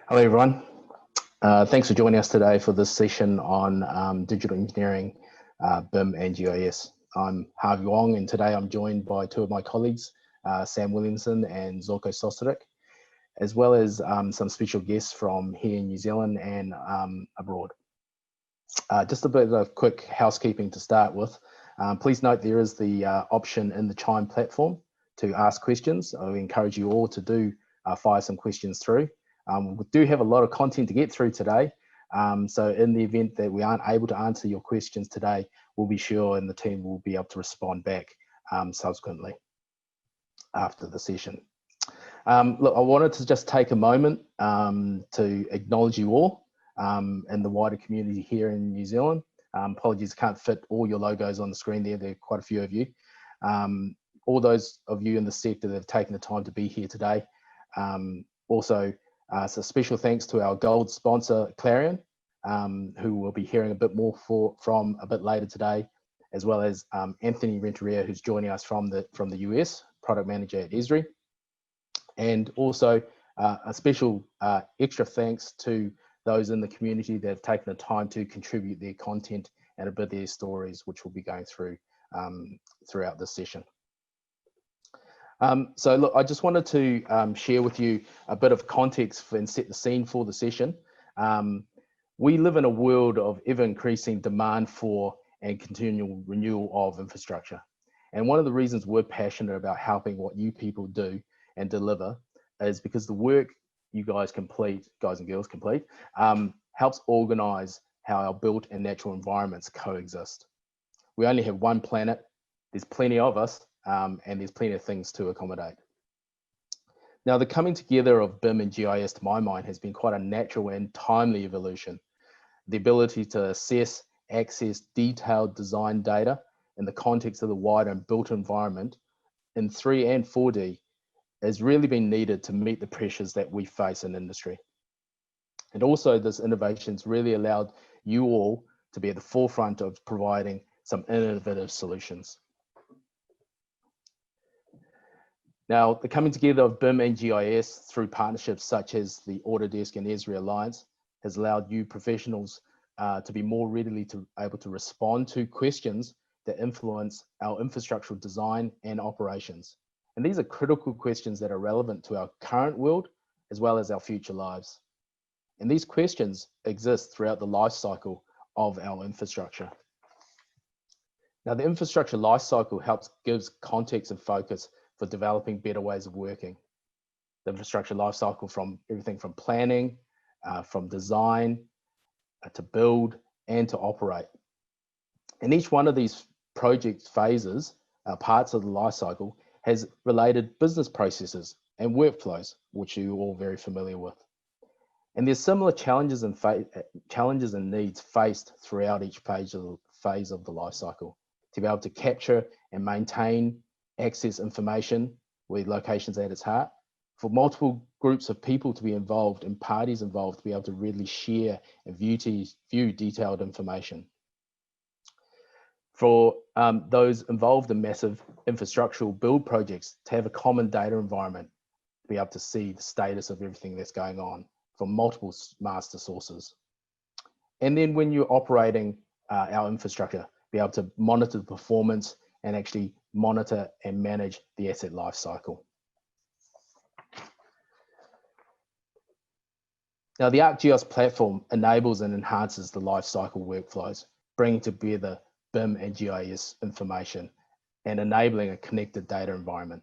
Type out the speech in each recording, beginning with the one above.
Hello everyone. Thanks for joining us today for this session on digital engineering, BIM and GIS. I'm Harvey Wong, and today I'm joined by two of my colleagues, Sam Williamson and Zorko Sostaric, as well as some special guests from here in New Zealand and abroad. Just a bit of quick housekeeping to start with. Please note there is the option in the Chime platform to ask questions. I encourage you all to do fire some questions through. We do have a lot of content to get through today. So in the event that we aren't able to answer your questions today, we'll be sure and the team will be able to respond back subsequently after the session. Look, I wanted to just take a moment to acknowledge you all and the wider community here in New Zealand. Apologies, can't fit all your logos on the screen there. There are quite a few of you. All those of you in the sector that have taken the time to be here today. Also, so special thanks to our gold sponsor, Clarion, who we'll be hearing a bit more from a bit later today, as well as Anthony Renteria, who's joining us from the US, product manager at Esri. And also a special extra thanks to those in the community that have taken the time to contribute their content and a bit of their stories, which we'll be going through throughout this session. So look, I just wanted to share with you a bit of context and set the scene for the session. We live in a world of ever increasing demand for and continual renewal of infrastructure. And one of the reasons we're passionate about helping what you people do and deliver is because the work you guys complete, guys and girls complete, helps organize how our built and natural environments coexist. We only have one planet, there's plenty of us, and there's plenty of things to accommodate. Now, the coming together of BIM and GIS, to my mind, has been quite a natural and timely evolution. The ability to assess, access detailed design data in the context of the wider and built environment in 3 and 4D has really been needed to meet the pressures that we face in industry. And also, this innovation's really allowed you all to be at the forefront of providing some innovative solutions. Now, the coming together of BIM and GIS through partnerships such as the Autodesk and Esri Alliance has allowed you professionals to be more readily able to respond to questions that influence our infrastructural design and operations. And these are critical questions that are relevant to our current world as well as our future lives. And these questions exist throughout the life cycle of our infrastructure. Now, the infrastructure life cycle gives context and focus for developing better ways of working. The infrastructure lifecycle from everything from planning, from design, to build, and to operate. And each one of these project phases, parts of the lifecycle, has related business processes and workflows, which you're all very familiar with. And there's similar challenges and needs faced throughout each phase of the lifecycle to be able to capture and maintain access information with locations at its heart, for multiple groups of people to be involved and parties involved to be able to readily share and view detailed information. For those involved in massive infrastructural build projects to have a common data environment, to be able to see the status of everything that's going on from multiple master sources. And then when you're operating our infrastructure, be able to monitor the performance and actually monitor and manage the asset life cycle. Now, the ArcGIS platform enables and enhances the life cycle workflows, bringing together BIM and GIS information and enabling a connected data environment.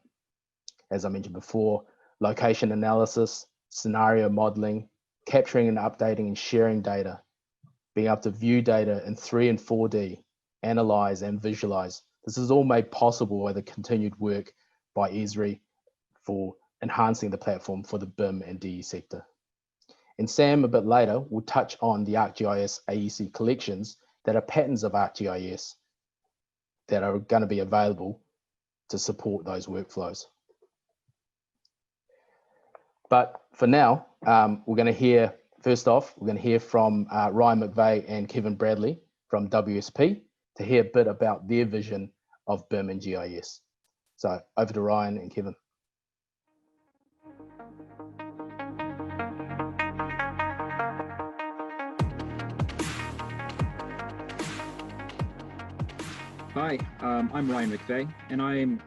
As I mentioned before, location analysis, scenario modeling, capturing and updating and sharing data, being able to view data in 3 and 4D, analyze and visualize. This is all made possible by the continued work by Esri for enhancing the platform for the BIM and DE sector. And Sam, a bit later, will touch on the ArcGIS AEC Collections that are patterns of ArcGIS that are going to be available to support those workflows. But for now, we're going to hear, first off, we're going to hear from Ryan MacVeigh and Kevin Bradley from WSP to hear a bit about their vision of BIM and GIS. So over to Ryan and Kevin. Hi, I'm Ryan MacVeigh, and I'm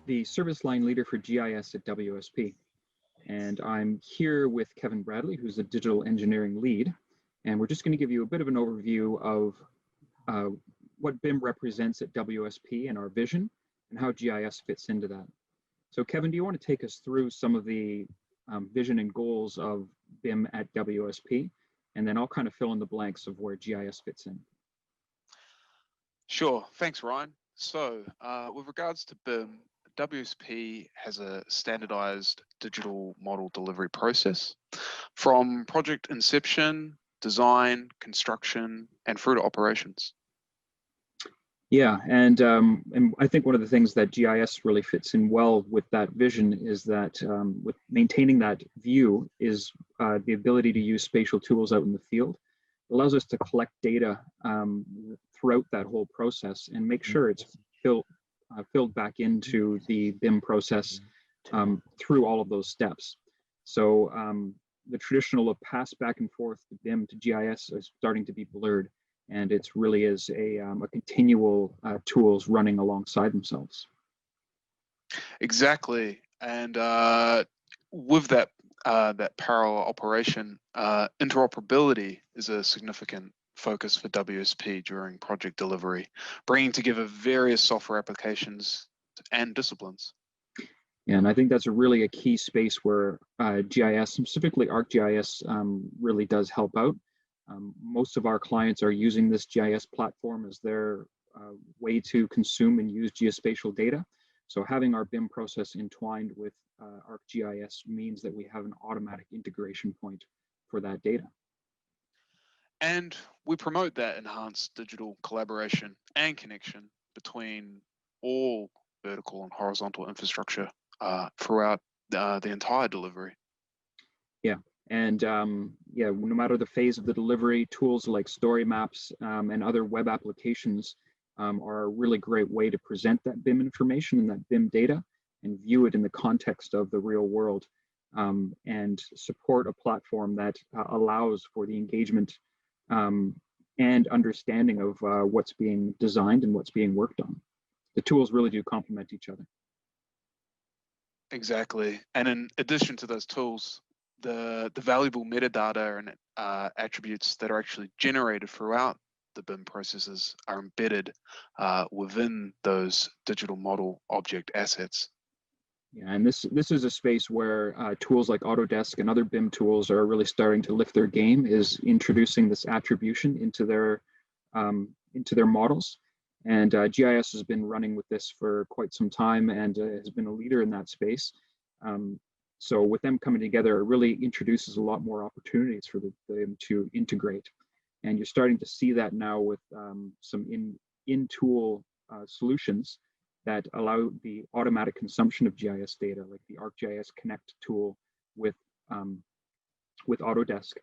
the service line leader for GIS at WSP. And I'm here with Kevin Bradley, who's the digital engineering lead. And we're just going to give you a bit of an overview of what BIM represents at WSP and our vision, and how GIS fits into that. So Kevin, do you want to take us through some of the vision and goals of BIM at WSP? And then I'll kind of fill in the blanks of where GIS fits in. Sure, thanks Ryan. So with regards to BIM, WSP has a standardized digital model delivery process from project inception, design, construction, and through to operations. Yeah, and I think one of the things that GIS really fits in well with that vision is that with maintaining that view is the ability to use spatial tools out in the field. It allows us to collect data throughout that whole process and make sure it's filled back into the BIM process through all of those steps. So the traditional pass back and forth to BIM to GIS is starting to be blurred. And it really is a continual tools running alongside themselves. Exactly, and with that that parallel operation, interoperability is a significant focus for WSP during project delivery, bringing together various software applications and disciplines. And I think that's really a key space where GIS, specifically ArcGIS, really does help out. Most of our clients are using this GIS platform as their way to consume and use geospatial data. So having our BIM process entwined with ArcGIS means that we have an automatic integration point for that data. And we promote that enhanced digital collaboration and connection between all vertical and horizontal infrastructure throughout the entire delivery. Yeah. And yeah, no matter the phase of the delivery, tools like story maps and other web applications are a really great way to present that BIM information and that BIM data and view it in the context of the real world and support a platform that allows for the engagement and understanding of what's being designed and what's being worked on. The tools really do complement each other. Exactly. And in addition to those tools, the valuable metadata and attributes that are actually generated throughout the BIM processes are embedded within those digital model object assets. Yeah, and this is a space where tools like Autodesk and other BIM tools are really starting to lift their game, is introducing this attribution into their models. And GIS has been running with this for quite some time and has been a leader in that space. So with them coming together, it really introduces a lot more opportunities for them to integrate. And you're starting to see that now with some in-tool solutions that allow the automatic consumption of GIS data, like the ArcGIS Connect tool with Autodesk,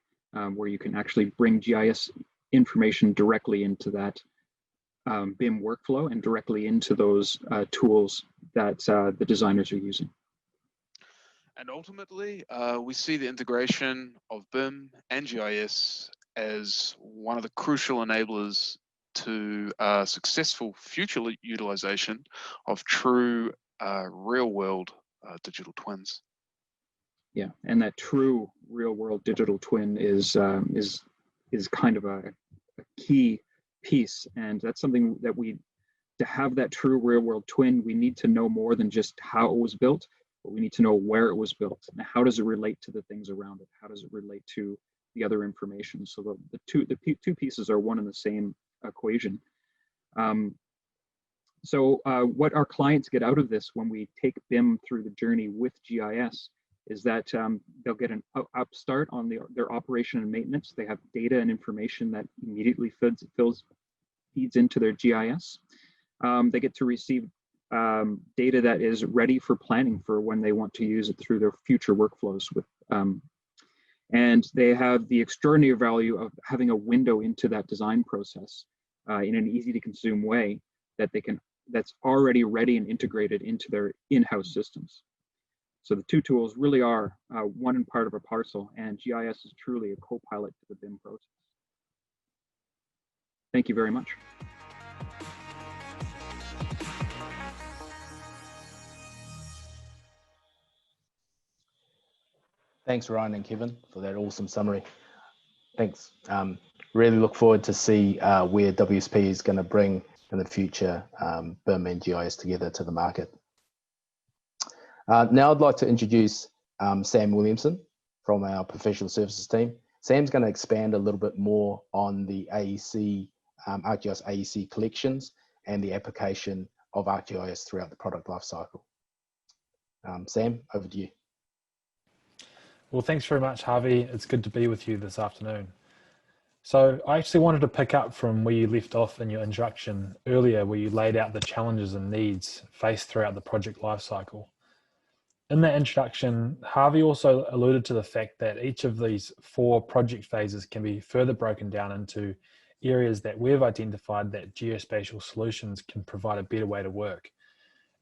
where you can actually bring GIS information directly into that BIM workflow and directly into those tools that the designers are using. And ultimately, we see the integration of BIM and GIS as one of the crucial enablers to successful future utilization of true real-world digital twins. Yeah, and that true real-world digital twin is kind of a key piece, and that's something that to have that true real-world twin, we need to know more than just how it was built, but we need to know where it was built and how does it relate to the things around it, how does it relate to the other information. So the two pieces are one and the same equation. So what our clients get out of this when we take BIM through the journey with GIS is that they'll get an upstart on their operation and maintenance. They have data and information that immediately feeds into their GIS. They get to receive data that is ready for planning for when they want to use it through their future workflows with and they have the extraordinary value of having a window into that design process in an easy to consume way that's already ready and integrated into their in-house systems. So the two tools really are one and part of a parcel, and GIS is truly a co-pilot to the BIM process. Thank you very much. Thanks, Ryan and Kevin, for that awesome summary. Thanks. Really look forward to see where WSP is going to bring in the future BIM and GIS together to the market. Now I'd like to introduce Sam Williamson from our professional services team. Sam's going to expand a little bit more on the AEC, ArcGIS AEC collections and the application of ArcGIS throughout the product lifecycle. Sam, over to you. Well, thanks very much, Harvey. It's good to be with you this afternoon. So I actually wanted to pick up from where you left off in your introduction earlier, where you laid out the challenges and needs faced throughout the project lifecycle. In that introduction, Harvey also alluded to the fact that each of these 4 project phases can be further broken down into areas that we've identified that geospatial solutions can provide a better way to work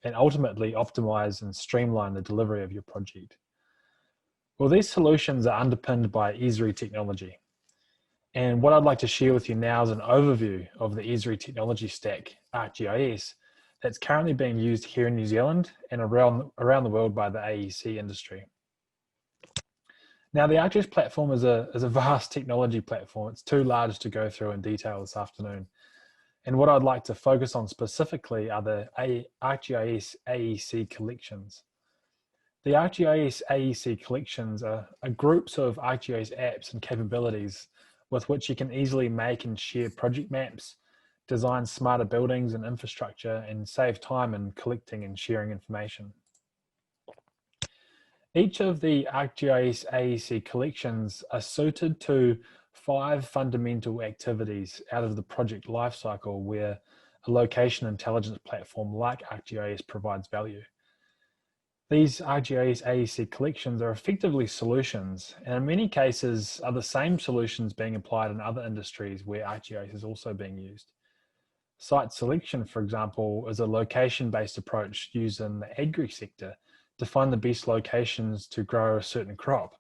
and ultimately optimize and streamline the delivery of your project. Well, these solutions are underpinned by Esri technology. And what I'd like to share with you now is an overview of the Esri technology stack, ArcGIS, that's currently being used here in New Zealand and around the world by the AEC industry. Now, the ArcGIS platform is a vast technology platform. It's too large to go through in detail this afternoon. And what I'd like to focus on specifically are the ArcGIS AEC Collections. The ArcGIS AEC Collections are groups of ArcGIS apps and capabilities with which you can easily make and share project maps, design smarter buildings and infrastructure, and save time in collecting and sharing information. Each of the ArcGIS AEC collections are suited to 5 fundamental activities out of the project lifecycle where a location intelligence platform like ArcGIS provides value. These ArcGIS AEC collections are effectively solutions, and in many cases are the same solutions being applied in other industries where ArcGIS is also being used. Site selection, for example, is a location-based approach used in the agri sector to find the best locations to grow a certain crop.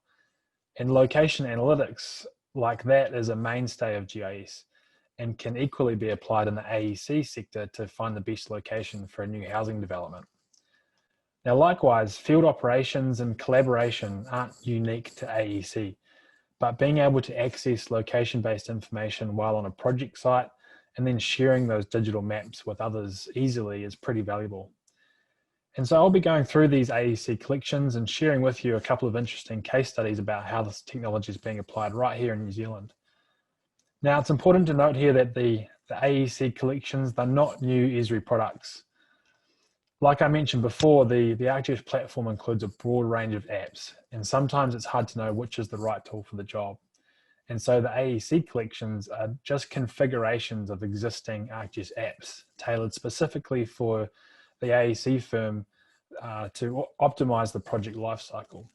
And location analytics like that is a mainstay of GIS and can equally be applied in the AEC sector to find the best location for a new housing development. Now, likewise, field operations and collaboration aren't unique to AEC, but being able to access location-based information while on a project site and then sharing those digital maps with others easily is pretty valuable. And so I'll be going through these AEC collections and sharing with you a couple of interesting case studies about how this technology is being applied right here in New Zealand. Now, it's important to note here that the AEC collections, they're not new Esri products. Like I mentioned before, the ArcGIS platform includes a broad range of apps, and sometimes it's hard to know which is the right tool for the job. And so the AEC collections are just configurations of existing ArcGIS apps tailored specifically for the AEC firm to optimize the project lifecycle,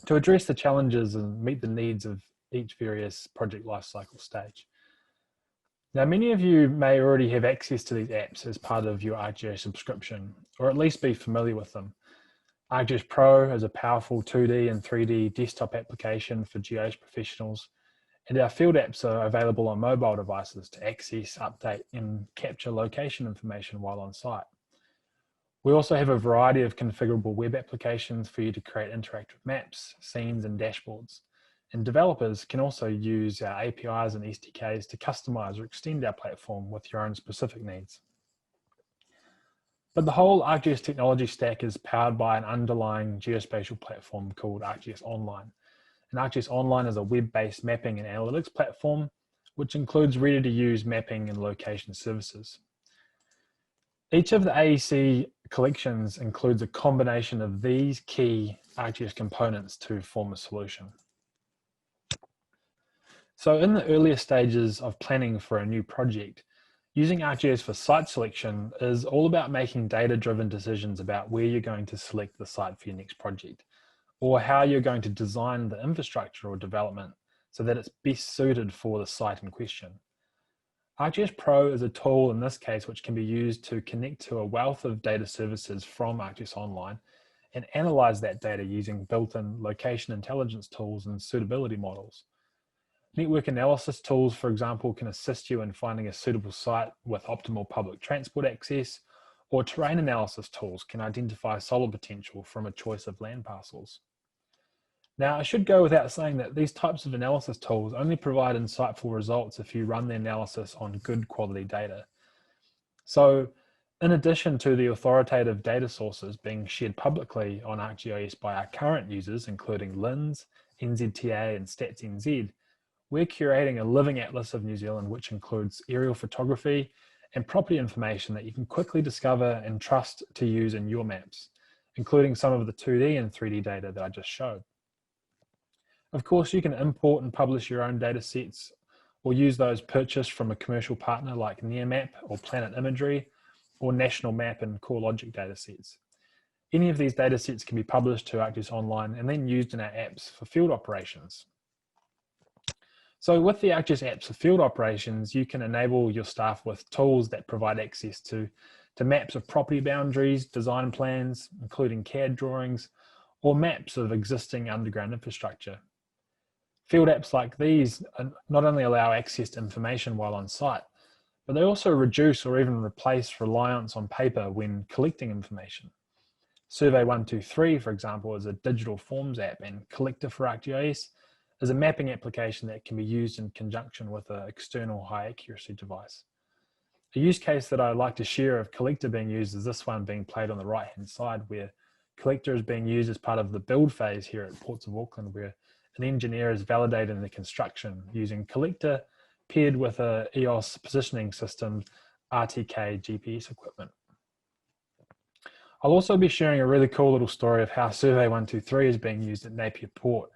to address the challenges and meet the needs of each various project lifecycle stage. Now, many of you may already have access to these apps as part of your ArcGIS subscription, or at least be familiar with them. ArcGIS Pro is a powerful 2D and 3D desktop application for GIS professionals, and our field apps are available on mobile devices to access, update, and capture location information while on site. We also have a variety of configurable web applications for you to create interactive maps, scenes, and dashboards. And developers can also use our APIs and SDKs to customize or extend our platform with your own specific needs. But the whole ArcGIS technology stack is powered by an underlying geospatial platform called ArcGIS Online. And ArcGIS Online is a web-based mapping and analytics platform, which includes ready-to-use mapping and location services. Each of the AEC collections includes a combination of these key ArcGIS components to form a solution. So in the earlier stages of planning for a new project, using ArcGIS for site selection is all about making data-driven decisions about where you're going to select the site for your next project, or how you're going to design the infrastructure or development so that it's best suited for the site in question. ArcGIS Pro is a tool in this case which can be used to connect to a wealth of data services from ArcGIS Online and analyze that data using built-in location intelligence tools and suitability models. Network analysis tools, for example, can assist you in finding a suitable site with optimal public transport access, or terrain analysis tools can identify solar potential from a choice of land parcels. Now, I should go without saying that these types of analysis tools only provide insightful results if you run the analysis on good quality data. So, in addition to the authoritative data sources being shared publicly on ArcGIS by our current users, including LINS, NZTA and StatsNZ, we're curating a living atlas of New Zealand, which includes aerial photography and property information that you can quickly discover and trust to use in your maps, including some of the 2D and 3D data that I just showed. Of course, you can import and publish your own data sets or use those purchased from a commercial partner like Nearmap or Planet Imagery or National Map and CoreLogic datasets. Any of these datasets can be published to ArcGIS Online and then used in our apps for field operations. So with the ArcGIS apps for field operations, you can enable your staff with tools that provide access to maps of property boundaries, design plans, including CAD drawings, or maps of existing underground infrastructure. Field apps like these not only allow access to information while on site, but they also reduce or even replace reliance on paper when collecting information. Survey 123, for example, is a digital forms app, and Collector for ArcGIS is a mapping application that can be used in conjunction with an external high accuracy device. A use case that I like to share of Collector being used is this one being played on the right-hand side, where Collector is being used as part of the build phase here at Ports of Auckland, where an engineer is validating the construction using Collector paired with a EOS positioning system, RTK GPS equipment. I'll also be sharing a really cool little story of how Survey 123 is being used at Napier Port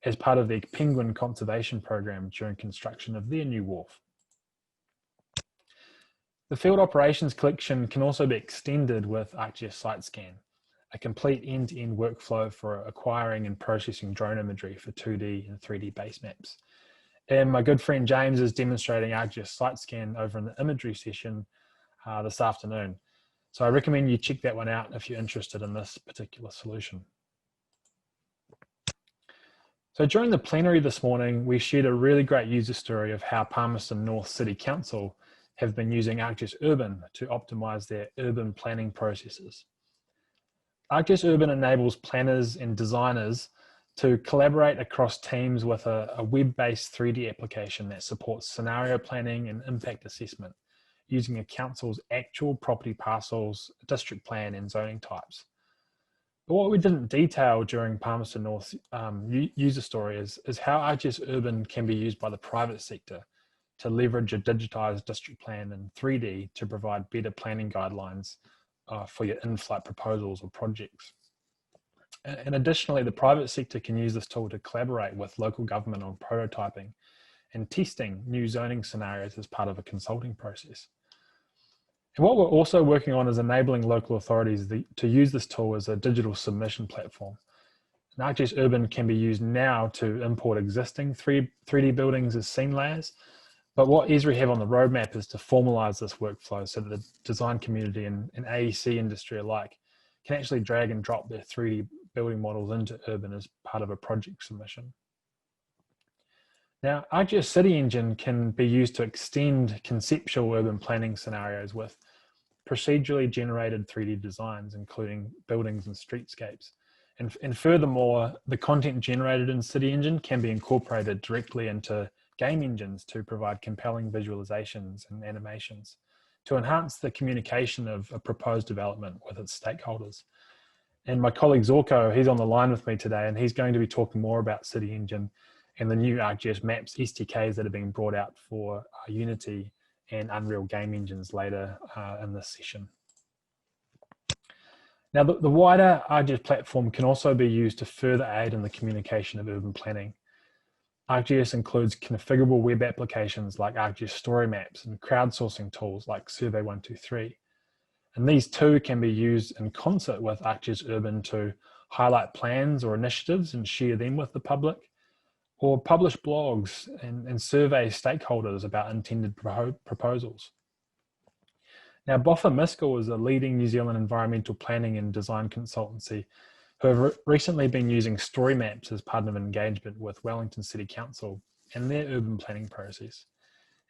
as part of the penguin conservation program during construction of their new wharf. The field operations collection can also be extended with ArcGIS SiteScan, a complete end-to-end workflow for acquiring and processing drone imagery for 2D and 3D base maps. And my good friend James is demonstrating ArcGIS SiteScan over in the imagery session this afternoon. So I recommend you check that one out if you're interested in this particular solution. So during the plenary this morning, we shared a really great user story of how Palmerston North City Council have been using ArcGIS Urban to optimize their urban planning processes. ArcGIS Urban enables planners and designers to collaborate across teams with a web-based 3D application that supports scenario planning and impact assessment using a council's actual property parcels, district plan and zoning types. But what we didn't detail during Palmerston North's user story is how ArcGIS Urban can be used by the private sector to leverage a digitized district plan in 3D to provide better planning guidelines for your in-flight proposals or projects. And additionally, the private sector can use this tool to collaborate with local government on prototyping and testing new zoning scenarios as part of a consulting process. And what we're also working on is enabling local authorities to use this tool as a digital submission platform. And ArcGIS Urban can be used now to import existing 3D buildings as scene layers. But what Esri have on the roadmap is to formalize this workflow so that the design community and AEC industry alike can actually drag and drop their 3D building models into Urban as part of a project submission. Now, ArcGIS City Engine can be used to extend conceptual urban planning scenarios with procedurally generated 3D designs, including buildings and streetscapes. And furthermore, the content generated in City Engine can be incorporated directly into game engines to provide compelling visualizations and animations to enhance the communication of a proposed development with its stakeholders. And my colleague Zorko, he's on the line with me today, and he's going to be talking more about City Engine and the new ArcGIS Maps SDKs that are being brought out for Unity and Unreal game engines later in this session. Now, the wider ArcGIS platform can also be used to further aid in the communication of urban planning. ArcGIS includes configurable web applications like ArcGIS Story Maps and crowdsourcing tools like Survey 123. And these too can be used in concert with ArcGIS Urban to highlight plans or initiatives and share them with the public, or publish blogs and survey stakeholders about intended proposals. Now, Boffa Miskell is a leading New Zealand environmental planning and design consultancy who have recently been using story maps as part of an engagement with Wellington City Council and their urban planning process.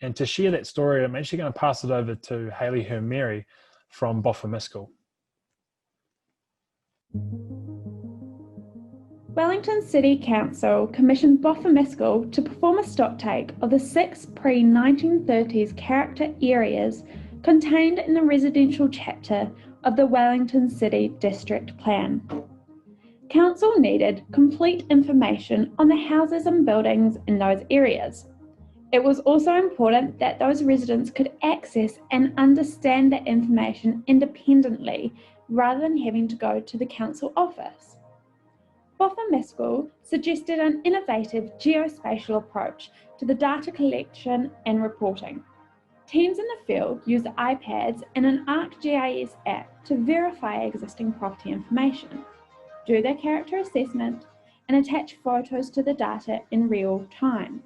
And to share that story, I'm actually going to pass it over to Hayley Hermeri from Boffa Miskell. Wellington City Council commissioned Boffin to perform a stocktake of the 6 pre-1930s character areas contained in the residential chapter of the Wellington City District Plan. Council needed complete information on the houses and buildings in those areas. It was also important that those residents could access and understand that information independently rather than having to go to the council office. Boffin suggested an innovative geospatial approach to the data collection and reporting. Teams in the field use iPads and an ArcGIS app to verify existing property information, do their character assessment, and attach photos to the data in real time.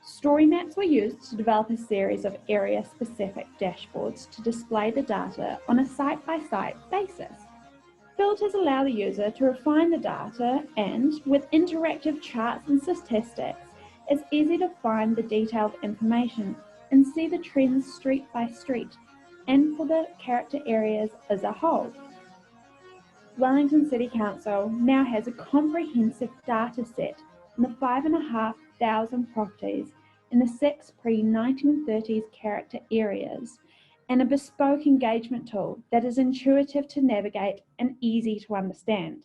Story maps were used to develop a series of area-specific dashboards to display the data on a site-by-site basis. Filters allow the user to refine the data, and with interactive charts and statistics, it's easy to find the detailed information and see the trends street by street and for the character areas as a whole. Wellington City Council now has a comprehensive data set on the 5,500 properties in the 6 pre-1930s character areas and a bespoke engagement tool that is intuitive to navigate and easy to understand.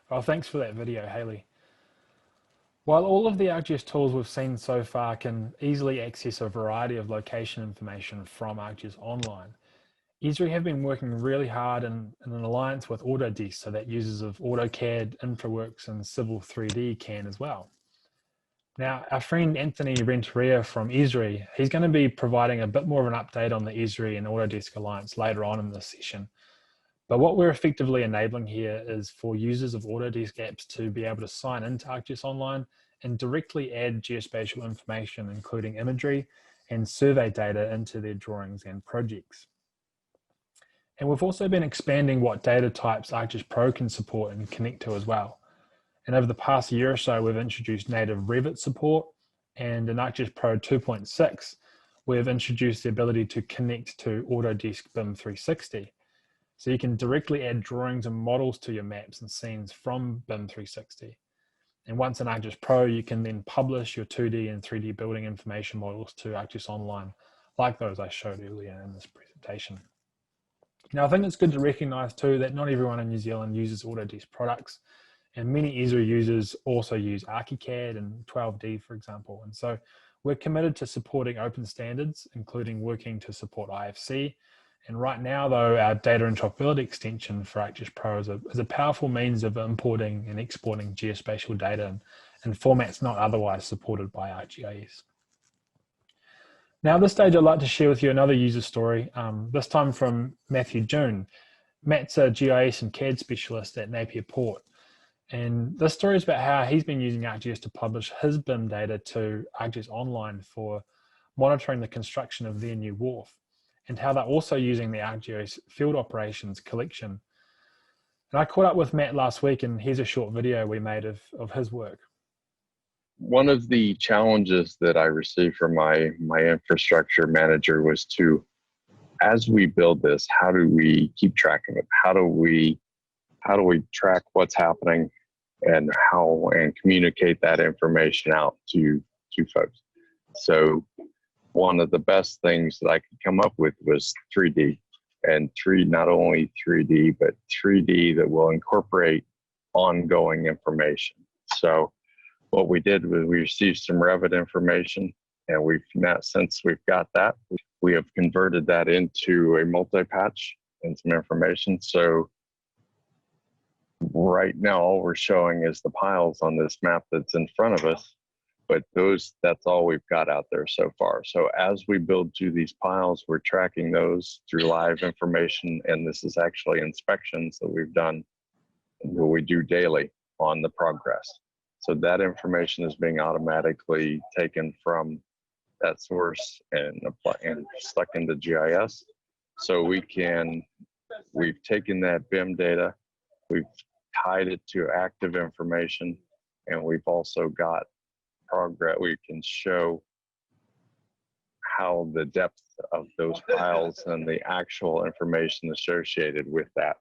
Well, thanks for that video, Hayley. While all of the ArcGIS tools we've seen so far can easily access a variety of location information from ArcGIS Online, Esri have been working really hard in an alliance with Autodesk so that users of AutoCAD, InfraWorks and Civil 3D can as well. Now, our friend Anthony Renteria from Esri, he's going to be providing a bit more of an update on the Esri and Autodesk alliance later on in this session. But what we're effectively enabling here is for users of Autodesk apps to be able to sign into ArcGIS Online and directly add geospatial information, including imagery and survey data into their drawings and projects. And we've also been expanding what data types ArcGIS Pro can support and connect to as well. And over the past year or so, we've introduced native Revit support, and in ArcGIS Pro 2.6, we've introduced the ability to connect to Autodesk BIM 360. So you can directly add drawings and models to your maps and scenes from BIM 360. And once in ArcGIS Pro, you can then publish your 2D and 3D building information models to ArcGIS Online, like those I showed earlier in this presentation. Now, I think it's good to recognize too that not everyone in New Zealand uses Autodesk products, and many Esri users also use ArchiCAD and 12D, for example. And so we're committed to supporting open standards, including working to support IFC. And right now, though, our data interoperability extension for ArcGIS Pro is a powerful means of importing and exporting geospatial data in formats not otherwise supported by ArcGIS. Now, at this stage, I'd like to share with you another user story, this time from Matthew June. Matt's a GIS and CAD specialist at Napier Port. And this story is about how he's been using ArcGIS to publish his BIM data to ArcGIS Online for monitoring the construction of their new wharf, and how they're also using the ArcGIS Field Operations collection. And I caught up with Matt last week, and here's a short video we made of his work. One of the challenges that I received from my infrastructure manager was to, as we build this, how do we keep track of it? How do we track what's happening and communicate that information out to folks? So one of the best things that I could come up with was 3D, and not only 3D, but 3D that will incorporate ongoing information. So what we did was we received some Revit information, and since we've got that, we have converted that into a multi-patch and some information. So right now, all we're showing is the piles on this map that's in front of us, but that's all we've got out there so far. So as we build to these piles, we're tracking those through live information, and this is actually inspections that we've done, that we do daily on the progress. So that information is being automatically taken from that source and stuck into GIS. So we've taken that BIM data, we've tied it to active information, and we've also got progress. We can show how the depth of those files and the actual information associated with that.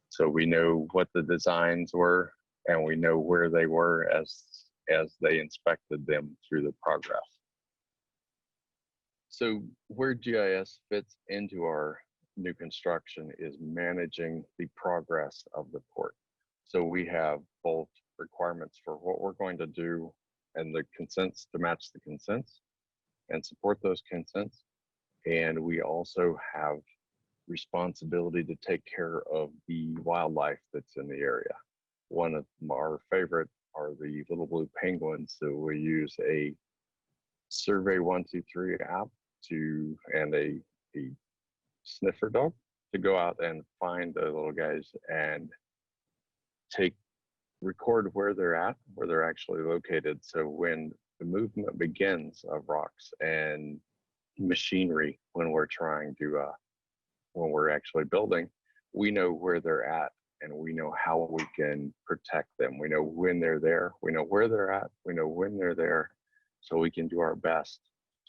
So we know what the designs were, and we know where they were as they inspected them through the progress. So where GIS fits into our new construction is managing the progress of the port. So we have both requirements for what we're going to do and the consents to match the consents and support those consents. And we also have responsibility to take care of the wildlife that's in the area. One of our favorite are the little blue penguins. So we use a Survey 123 app and a sniffer dog to go out and find the little guys and record where they're at, where they're actually located. So when the movement begins of rocks and machinery, when we're trying to, when we're actually building, we know where they're at and we know how we can protect them. We know when they're there, we know where they're at, we know when they're there, so we can do our best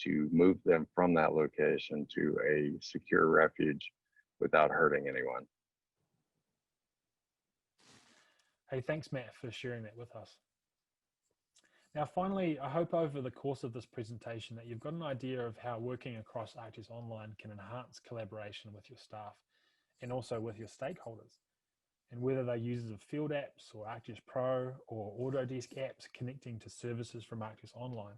to move them from that location to a secure refuge without hurting anyone. Hey, thanks, Matt, for sharing that with us. Now, finally, I hope over the course of this presentation that you've got an idea of how working across ArcGIS Online can enhance collaboration with your staff and also with your stakeholders. And whether they're users of field apps or ArcGIS Pro or Autodesk apps connecting to services from ArcGIS Online.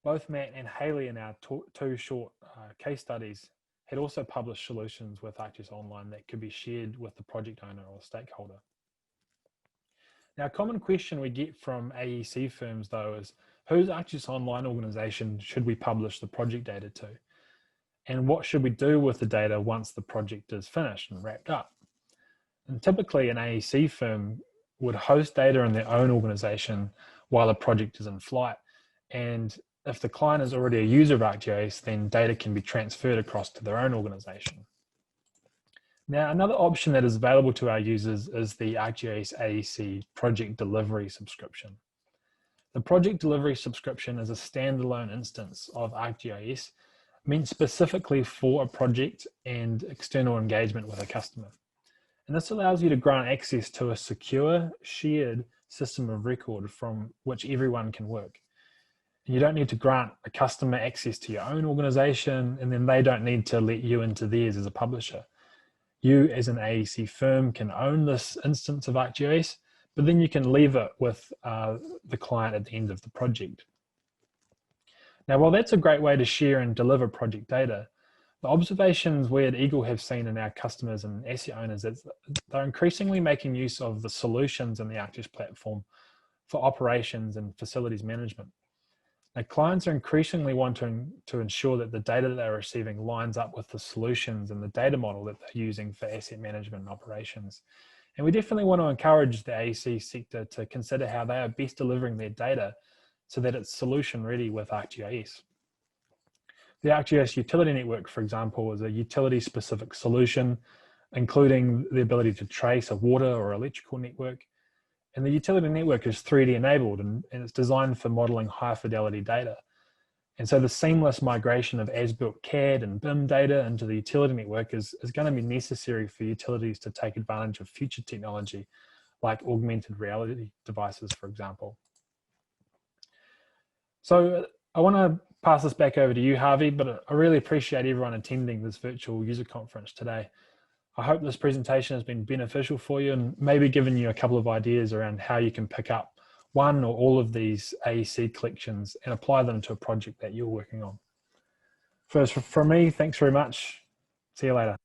Both Matt and Haley in our two short case studies had also published solutions with ArcGIS Online that could be shared with the project owner or stakeholder. Now, a common question we get from AEC firms, though, is whose ArcGIS Online organization should we publish the project data to? And what should we do with the data once the project is finished and wrapped up? And typically, an AEC firm would host data in their own organization while a project is in flight. And if the client is already a user of ArcGIS, then data can be transferred across to their own organization. Now, another option that is available to our users is the ArcGIS AEC Project Delivery subscription. The Project Delivery subscription is a standalone instance of ArcGIS meant specifically for a project and external engagement with a customer. And this allows you to grant access to a secure, shared system of record from which everyone can work. You don't need to grant a customer access to your own organization, and then they don't need to let you into theirs as a publisher. You as an AEC firm can own this instance of ArcGIS, but then you can leave it with the client at the end of the project. Now, while that's a great way to share and deliver project data, the observations we at Eagle have seen in our customers and asset owners is they're increasingly making use of the solutions in the ArcGIS platform for operations and facilities management. Now, clients are increasingly wanting to ensure that the data that they're receiving lines up with the solutions and the data model that they're using for asset management and operations. And we definitely want to encourage the AEC sector to consider how they are best delivering their data so that it's solution ready with ArcGIS. The ArcGIS Utility Network, for example, is a utility-specific solution, including the ability to trace a water or electrical network. And the utility network is 3D enabled and it's designed for modeling high fidelity data. And so the seamless migration of as-built CAD and BIM data into the utility network is going to be necessary for utilities to take advantage of future technology like augmented reality devices, for example. So I want to pass this back over to you, Harvey, but I really appreciate everyone attending this virtual user conference today. I hope this presentation has been beneficial for you and maybe given you a couple of ideas around how you can pick up one or all of these AEC collections and apply them to a project that you're working on. First, from me, thanks very much. See you later.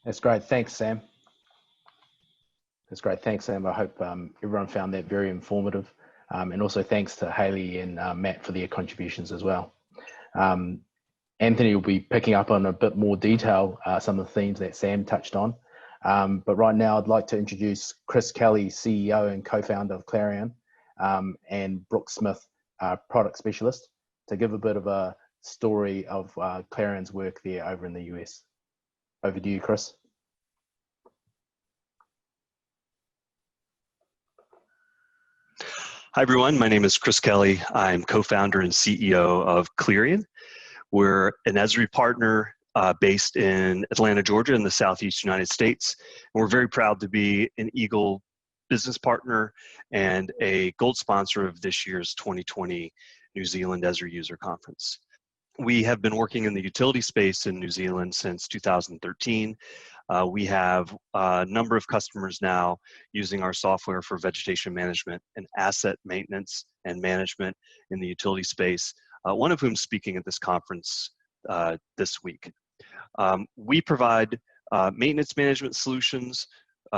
That's great. Thanks, Sam. That's great. Thanks, Sam. I hope everyone found that very informative. And also thanks to Haley and Matt for their contributions as well. Anthony will be picking up on a bit more detail, some of the themes that Sam touched on. But right now I'd like to introduce Chris Kelly, CEO and co-founder of Clarion, and Brooke Smith, product specialist, to give a bit of a story of Clarion's work there over in the US. Over to you, Chris. Hi everyone, my name is Chris Kelly. I'm co-founder and CEO of Clearian. We're an Esri partner based in Atlanta, Georgia in the Southeast United States. And we're very proud to be an Eagle business partner and a gold sponsor of this year's 2020 New Zealand Esri User Conference. We have been working in the utility space in New Zealand since 2013. We have a number of customers now using our software for vegetation management and asset maintenance and management in the utility space, one of whom is speaking at this conference this week. We provide maintenance management solutions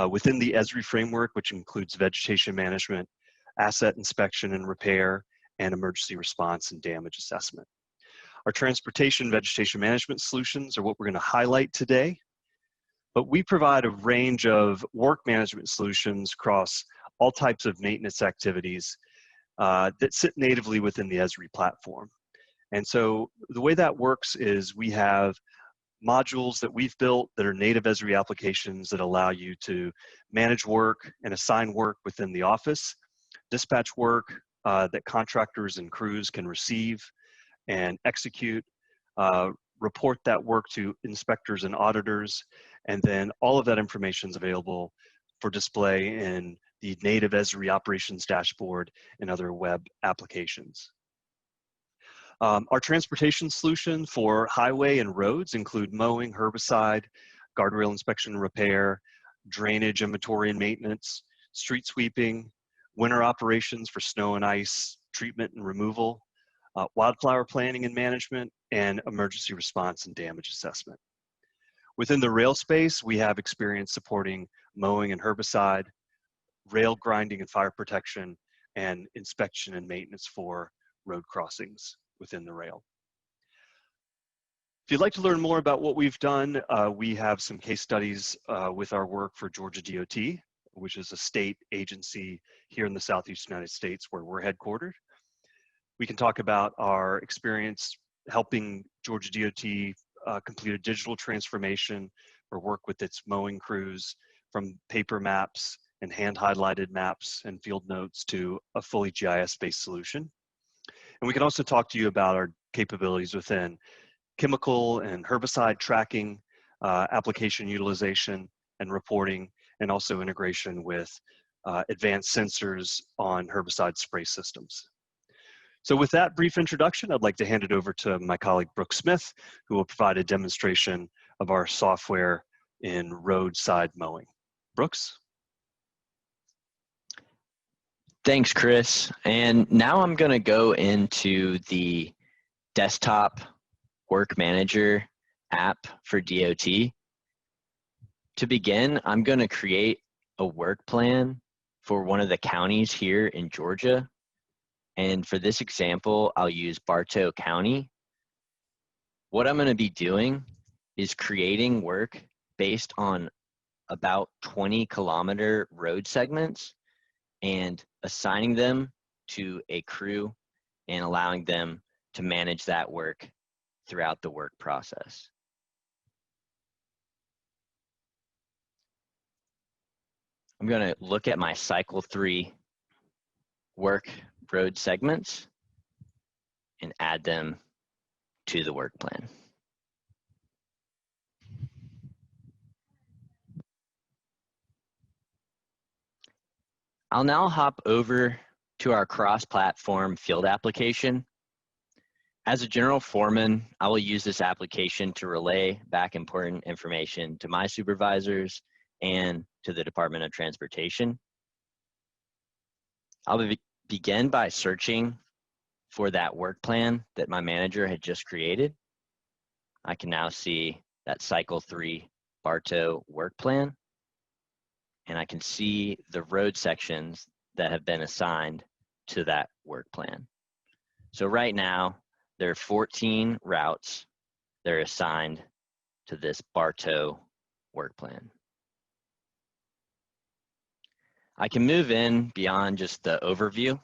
within the Esri framework, which includes vegetation management, asset inspection and repair, and emergency response and damage assessment. Our transportation vegetation management solutions are what we're going to highlight today, but we provide a range of work management solutions across all types of maintenance activities that sit natively within the Esri platform. And so the way that works is we have modules that we've built that are native Esri applications that allow you to manage work and assign work within the office, dispatch work that contractors and crews can receive and execute, report that work to inspectors and auditors, and then all of that information is available for display in the native Esri operations dashboard and other web applications. Our transportation solution for highway and roads include mowing, herbicide, guardrail inspection and repair, drainage inventory and maintenance, street sweeping, winter operations for snow and ice, treatment and removal, wildflower planning and management, and emergency response and damage assessment. Within the rail space, we have experience supporting mowing and herbicide, rail grinding and fire protection, and inspection and maintenance for road crossings within the rail. If you'd like to learn more about what we've done, we have some case studies with our work for Georgia DOT, which is a state agency here in the Southeast United States where we're headquartered. We can talk about our experience helping Georgia DOT complete a digital transformation or work with its mowing crews from paper maps and hand highlighted maps and field notes to a fully GIS-based solution. And we can also talk to you about our capabilities within chemical and herbicide tracking, application utilization and reporting, and also integration with advanced sensors on herbicide spray systems. So with that brief introduction, I'd like to hand it over to my colleague, Brooke Smith, who will provide a demonstration of our software in roadside mowing. Brooks? Thanks, Chris. And now I'm going to go into the desktop work manager app for DOT. To begin, I'm going to create a work plan for one of the counties here in Georgia. And for this example, I'll use Bartow County. What I'm going to be doing is creating work based on about 20-kilometer road segments and assigning them to a crew and allowing them to manage that work throughout the work process. I'm going to look at my cycle 3 work road segments and add them to the work plan. I'll now hop over to our cross-platform field application. As a general foreman, I will use this application to relay back important information to my supervisors and to the Department of Transportation. I'll begin by searching for that work plan that my manager had just created. I can now see that cycle 3 Bartow work plan, and I can see the road sections that have been assigned to that work plan. So right now, there are 14 routes that are assigned to this Bartow work plan. I can move in beyond just the overview,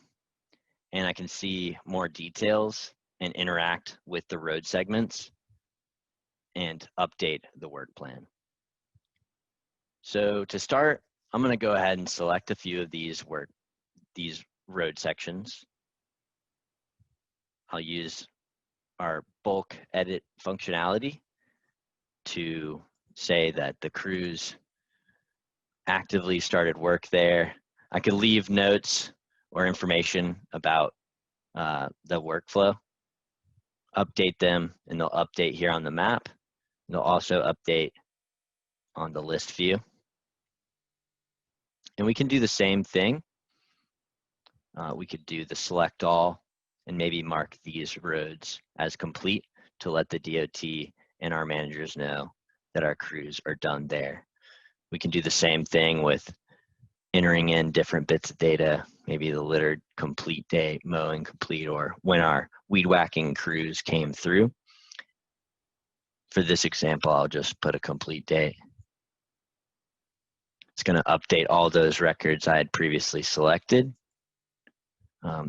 and I can see more details and interact with the road segments and update the work plan. So to start, I'm going to go ahead and select a few of these road sections. I'll use our bulk edit functionality to say that the crews actively started work there. I could leave notes or information about the workflow, update them, and they'll update here on the map. They'll also update on the list view. And we can do the same thing. We could do the select all and maybe mark these roads as complete to let the DOT and our managers know that our crews are done there. We can do the same thing with entering in different bits of data, maybe the littered complete date, mowing complete, or when our weed whacking crews came through. For this example, I'll just put a complete date. It's going to update all those records I had previously selected.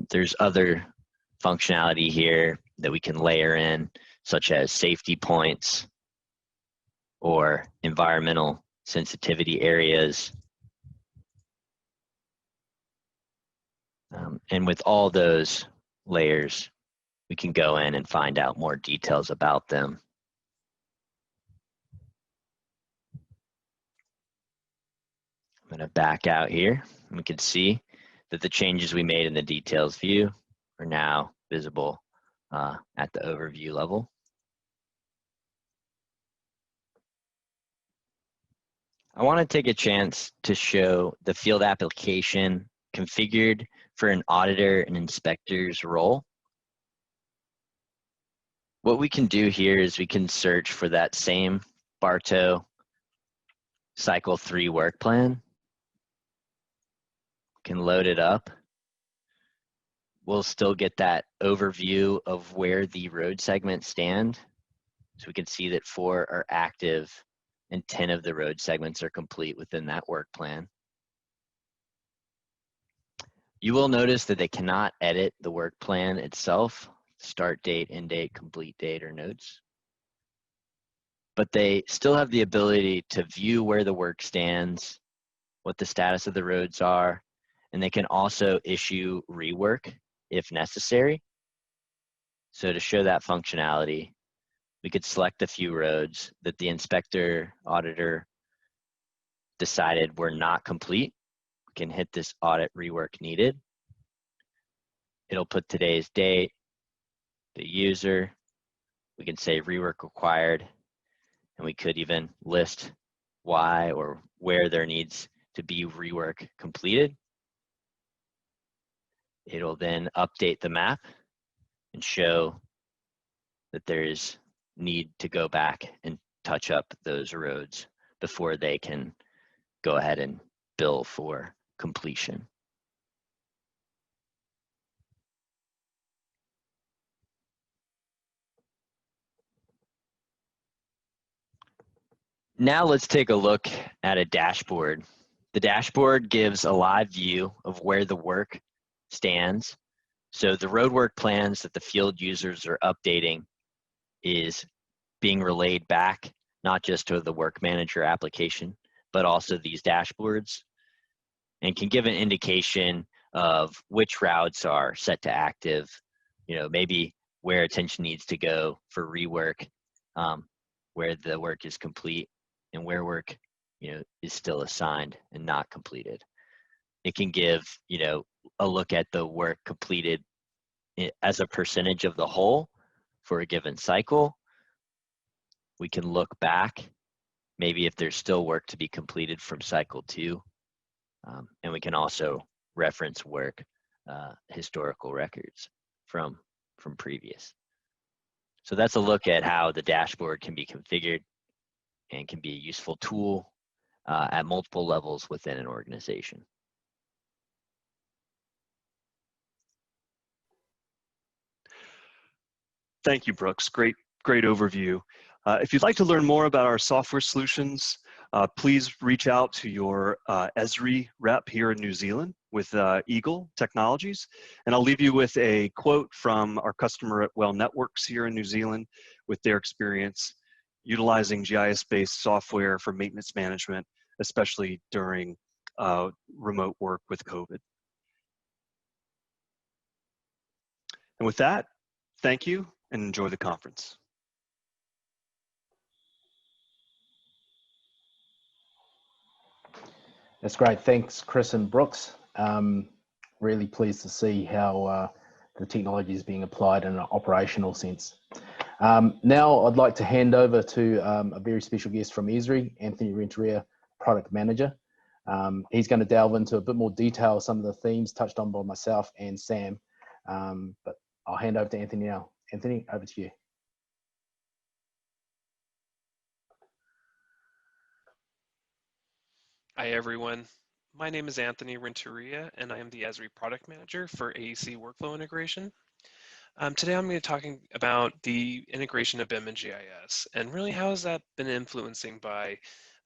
There's other functionality here that we can layer in, such as safety points or environmental sensitivity areas. And with all those layers, we can go in and find out more details about them. I'm going to back out here. We can see that the changes we made in the details view are now visible at the overview level. I want to take a chance to show the field application configured for an auditor and inspector's role. What we can do here is we can search for that same Bartow Cycle 3 work plan. We can load it up. We'll still get that overview of where the road segments stand. So we can see that 4 are active and 10 of the road segments are complete within that work plan. You will notice that they cannot edit the work plan itself, start date, end date, complete date, or notes. But they still have the ability to view where the work stands, what the status of the roads are, and they can also issue rework if necessary. So to show that functionality, we could select a few roads that the inspector auditor decided were not complete. We can hit this audit rework needed. It'll put today's date, the user. We can say rework required, and we could even list why or where there needs to be rework completed. It'll then update the map and show that there is need to go back and touch up those roads before they can go ahead and bill for completion. Now let's take a look at a dashboard. The dashboard gives a live view of where the work stands. So the roadwork plans that the field users are updating is being relayed back, not just to the work manager application, but also these dashboards, and can give an indication of which routes are set to active, maybe where attention needs to go for rework, where the work is complete, and where work is still assigned and not completed. It can give a look at the work completed as a percentage of the whole for a given cycle. We can look back, maybe if there's still work to be completed from cycle 2, and we can also reference work historical records from previous. So that's a look at how the dashboard can be configured and can be a useful tool at multiple levels within an organization. Thank you, Brooks. Great overview. If you'd like to learn more about our software solutions, please reach out to your Esri rep here in New Zealand with Eagle Technologies. And I'll leave you with a quote from our customer at Well Networks here in New Zealand with their experience utilizing GIS-based software for maintenance management, especially during remote work with COVID. And with that, thank you and enjoy the conference. That's great. Thanks, Chris and Brooks. Really pleased to see how the technology is being applied in an operational sense. Now I'd like to hand over to a very special guest from Esri, Anthony Renteria, Product Manager. He's going to delve into a bit more detail, some of the themes touched on by myself and Sam, but I'll hand over to Anthony now. Anthony, over to you. Hi everyone, my name is Anthony Renteria and I am the Esri Product Manager for AEC Workflow Integration. Today I'm going to be talking about the integration of BIM and GIS and really how has that been influencing by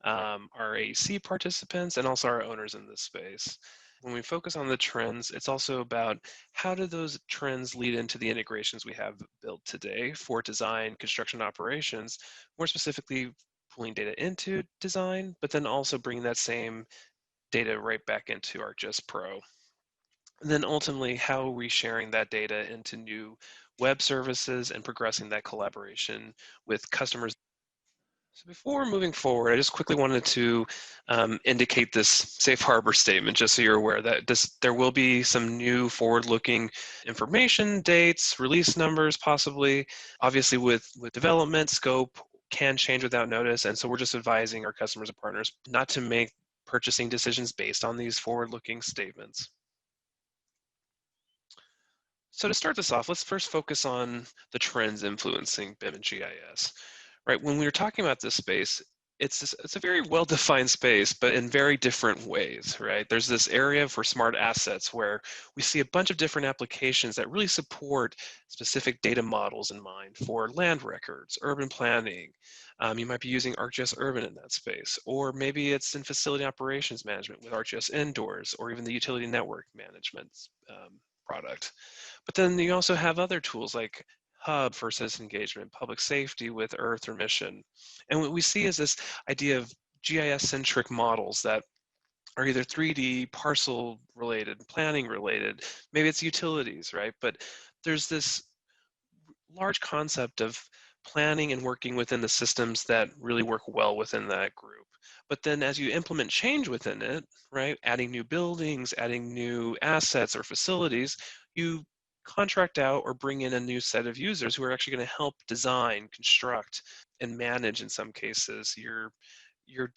our AEC participants and also our owners in this space. When we focus on the trends, it's also about how do those trends lead into the integrations we have built today for design, construction operations, more specifically pulling data into design, but then also bringing that same data right back into ArcGIS Pro. And then ultimately, how are we sharing that data into new web services and progressing that collaboration with customers? So before moving forward, I just quickly wanted to indicate this safe harbor statement, just so you're aware that there will be some new forward-looking information, dates, release numbers, possibly. Obviously, with development, scope can change without notice, and so we're just advising our customers and partners not to make purchasing decisions based on these forward-looking statements. So to start this off, let's first focus on the trends influencing BIM and GIS. Right, when we were talking about this space, it's a very well-defined space, but in very different ways, right? There's this area for smart assets where we see a bunch of different applications that really support specific data models in mind for land records, urban planning. You might be using ArcGIS Urban in that space, or maybe it's in facility operations management with ArcGIS Indoors, or even the utility network management product. But then you also have other tools like Hub for citizen engagement, public safety with Earth or Mission. And what we see is this idea of GIS-centric models that are either 3D, parcel related, planning related, maybe it's utilities, right? But there's this large concept of planning and working within the systems that really work well within that group. But then as you implement change within it, right, adding new buildings, adding new assets or facilities, you contract out or bring in a new set of users who are actually going to help design, construct, and manage in some cases your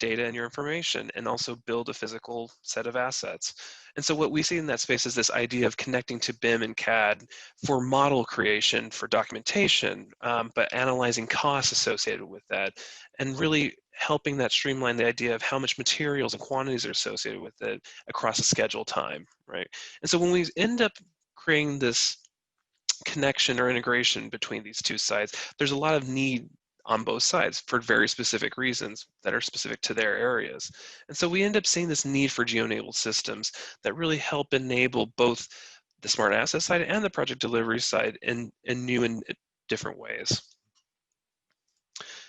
data and your information, and also build a physical set of assets. And so what we see in that space is this idea of connecting to BIM and CAD for model creation, for documentation, but analyzing costs associated with that, and really helping that streamline the idea of how much materials and quantities are associated with it across a schedule time, right? And so when we end up creating this connection or integration between these two sides, there's a lot of need on both sides for very specific reasons that are specific to their areas. And so we end up seeing this need for geo-enabled systems that really help enable both the smart asset side and the project delivery side in new and different ways.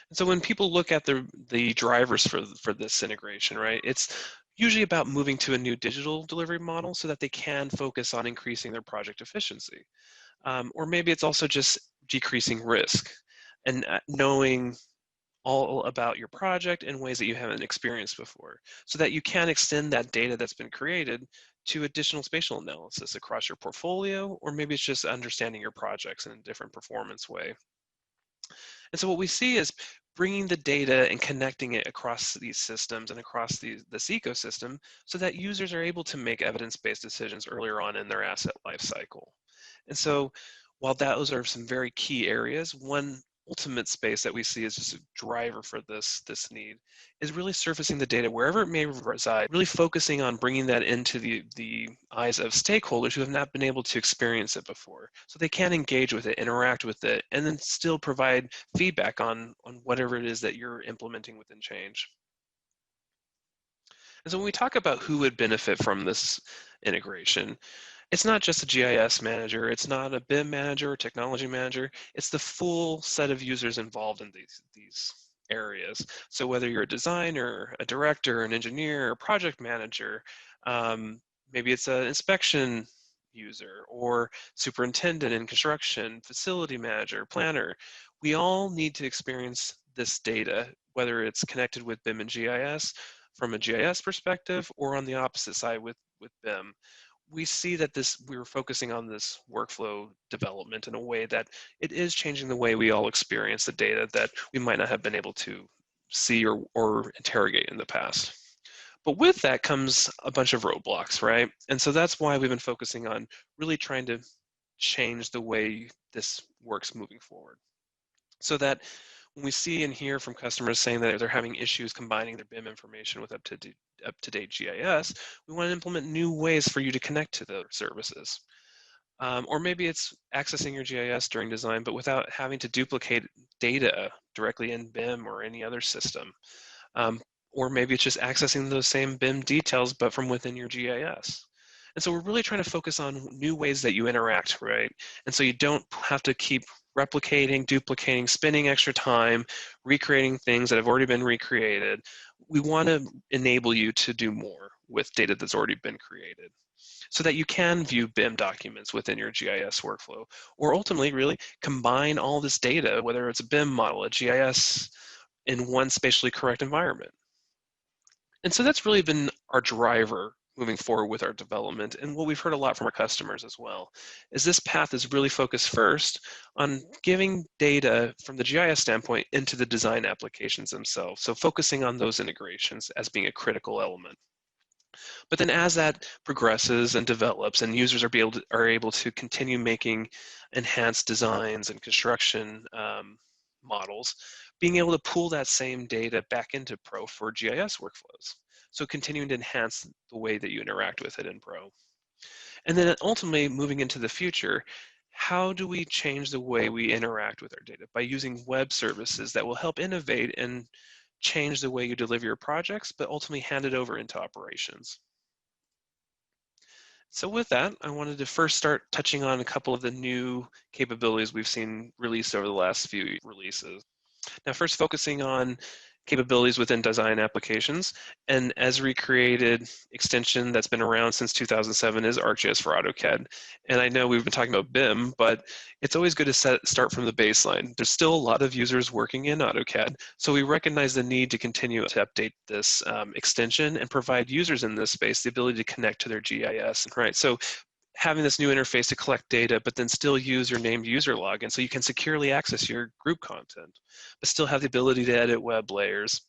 And so when people look at the drivers for this integration, right, it's usually about moving to a new digital delivery model so that they can focus on increasing their project efficiency. Or maybe it's also just decreasing risk and knowing all about your project in ways that you haven't experienced before, so that you can extend that data that's been created to additional spatial analysis across your portfolio, or maybe it's just understanding your projects in a different performance way. And so what we see is bringing the data and connecting it across these systems and across this ecosystem so that users are able to make evidence-based decisions earlier on in their asset lifecycle. And so while those are some very key areas, one ultimate space that we see as just a driver for this need is really surfacing the data wherever it may reside, really focusing on bringing that into the eyes of stakeholders who have not been able to experience it before, so they can engage with it, interact with it, and then still provide feedback on whatever it is that you're implementing within change. And so when we talk about who would benefit from this integration, it's not just a GIS manager, it's not a BIM manager or technology manager, it's the full set of users involved in these areas. So whether you're a designer, a director, an engineer, a project manager, maybe it's an inspection user or superintendent in construction, facility manager, planner. We all need to experience this data, whether it's connected with BIM and GIS from a GIS perspective or on the opposite side with BIM. We see that we're focusing on this workflow development in a way that it is changing the way we all experience the data that we might not have been able to see or interrogate in the past. But with that comes a bunch of roadblocks, right? And so that's why we've been focusing on really trying to change the way this works moving forward. So that when we see and hear from customers saying that they're having issues combining their BIM information with up-to-date GIS, we want to implement new ways for you to connect to those services. Or maybe it's accessing your GIS during design, but without having to duplicate data directly in BIM or any other system. Or maybe it's just accessing those same BIM details, but from within your GIS. And so we're really trying to focus on new ways that you interact, right? And so you don't have to keep replicating, duplicating, spending extra time, recreating things that have already been recreated. We want to enable you to do more with data that's already been created so that you can view BIM documents within your GIS workflow, or ultimately really combine all this data, whether it's a BIM model, a GIS, in one spatially correct environment. And so that's really been our driver moving forward with our development. And what we've heard a lot from our customers as well is this path is really focused first on giving data from the GIS standpoint into the design applications themselves. So focusing on those integrations as being a critical element. But then as that progresses and develops and users are able to continue making enhanced designs and construction models, being able to pull that same data back into Pro for GIS workflows. So continuing to enhance the way that you interact with it in Pro. And then ultimately moving into the future, how do we change the way we interact with our data? By using web services that will help innovate and change the way you deliver your projects, but ultimately hand it over into operations. So with that, I wanted to first start touching on a couple of the new capabilities we've seen released over the last few releases. Now, first focusing on capabilities within design applications. An Esri created extension that's been around since 2007 is ArcGIS for AutoCAD. And I know we've been talking about BIM, but it's always good to start from the baseline. There's still a lot of users working in AutoCAD, so we recognize the need to continue to update this extension and provide users in this space the ability to connect to their GIS, right? So having this new interface to collect data, but then still use your named user login so you can securely access your group content, but still have the ability to edit web layers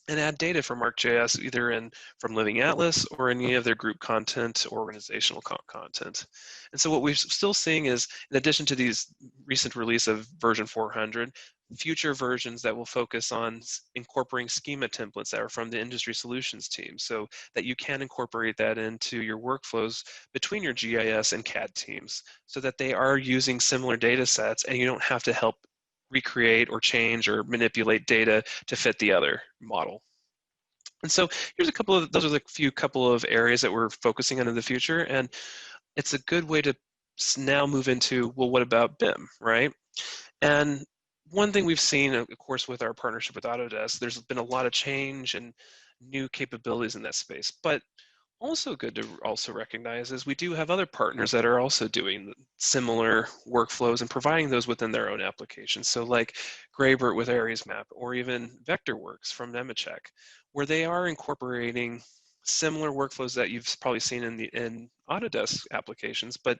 and add data from ArcGIS either from Living Atlas or any of their group content or organizational content. And so what we're still seeing is, in addition to these recent release of version 400, future versions that will focus on incorporating schema templates that are from the industry solutions team so that you can incorporate that into your workflows between your GIS and CAD teams so that they are using similar data sets and you don't have to help recreate or change or manipulate data to fit the other model. And so here's those are the couple of areas that we're focusing on in the future, and it's a good way to now move into, well, what about BIM, right? And one thing we've seen, of course, with our partnership with Autodesk, there's been a lot of change and new capabilities in that space, but also good to also recognize is we do have other partners that are also doing similar workflows and providing those within their own applications. So like Graybert with AriesMap, or even Vectorworks from Nemetschek, where they are incorporating similar workflows that you've probably seen in Autodesk applications, but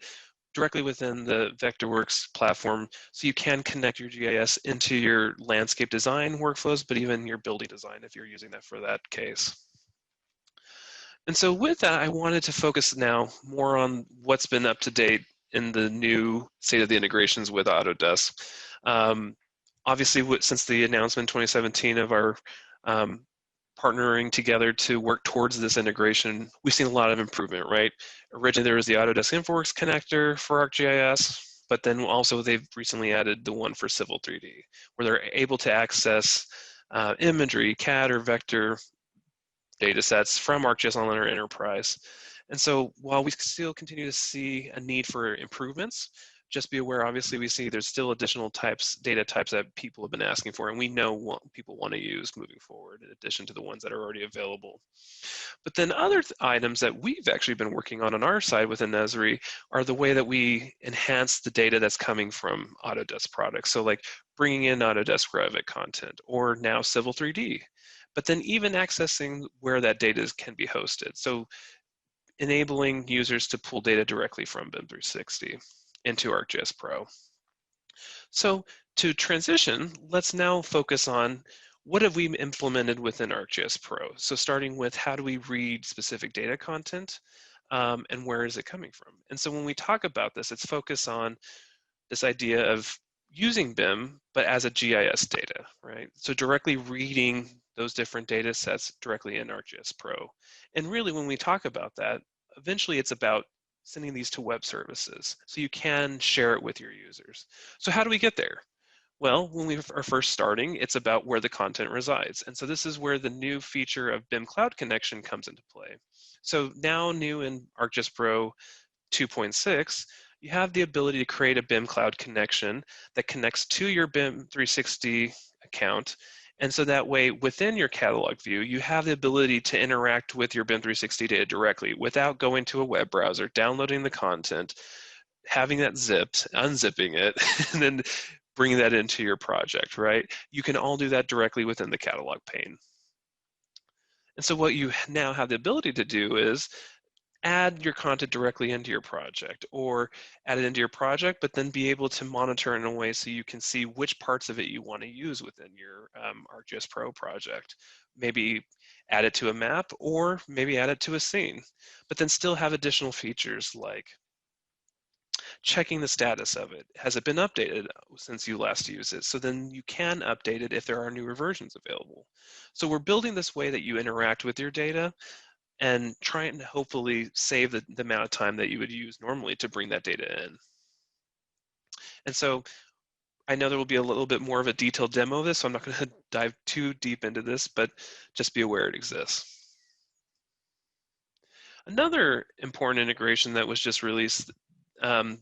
directly within the Vectorworks platform, so you can connect your GIS into your landscape design workflows, but even your building design if you're using that for that case. And so with that, I wanted to focus now more on what's been up to date in the new state of the integrations with Autodesk. Obviously, since the announcement in 2017 of our partnering together to work towards this integration, we've seen a lot of improvement, right? Originally, there was the Autodesk InfoWorks connector for ArcGIS, but then also they've recently added the one for Civil 3D, where they're able to access imagery, CAD or vector data sets from ArcGIS Online or Enterprise. And so while we still continue to see a need for improvements, just be aware, obviously we see there's still additional data types that people have been asking for, and we know what people want to use moving forward in addition to the ones that are already available. But then other items that we've actually been working on our side within Esri are the way that we enhance the data that's coming from Autodesk products. So like bringing in Autodesk Revit content, or now Civil 3D, but then even accessing where that data can be hosted. So enabling users to pull data directly from BIM 360 into ArcGIS Pro. So to transition, let's now focus on what have we implemented within ArcGIS Pro. So starting with how do we read specific data content and where is it coming from? And so when we talk about this, it's focused on this idea of using BIM, but as a GIS data, right? So directly reading those different data sets directly in ArcGIS Pro. And really when we talk about that, eventually it's about sending these to web services so you can share it with your users. So how do we get there? Well, when we are first starting, it's about where the content resides. And so this is where the new feature of BIM Cloud Connection comes into play. So now new in ArcGIS Pro 2.6, you have the ability to create a BIM Cloud connection that connects to your BIM 360 account. And so that way, within your catalog view, you have the ability to interact with your BIM 360 data directly without going to a web browser, downloading the content, having that zipped, unzipping it, and then bringing that into your project, right? You can all do that directly within the catalog pane. And so what you now have the ability to do is add your content directly into your project, or add it into your project, but then be able to monitor in a way so you can see which parts of it you want to use within your ArcGIS Pro project. Maybe add it to a map, or maybe add it to a scene, but then still have additional features like checking the status of it. Has it been updated since you last used it? So then you can update it if there are newer versions available. So we're building this way that you interact with your data and trying to hopefully save the amount of time that you would use normally to bring that data in. And so I know there will be a little bit more of a detailed demo of this, so I'm not going to dive too deep into this, but just be aware it exists. Another important integration that was just released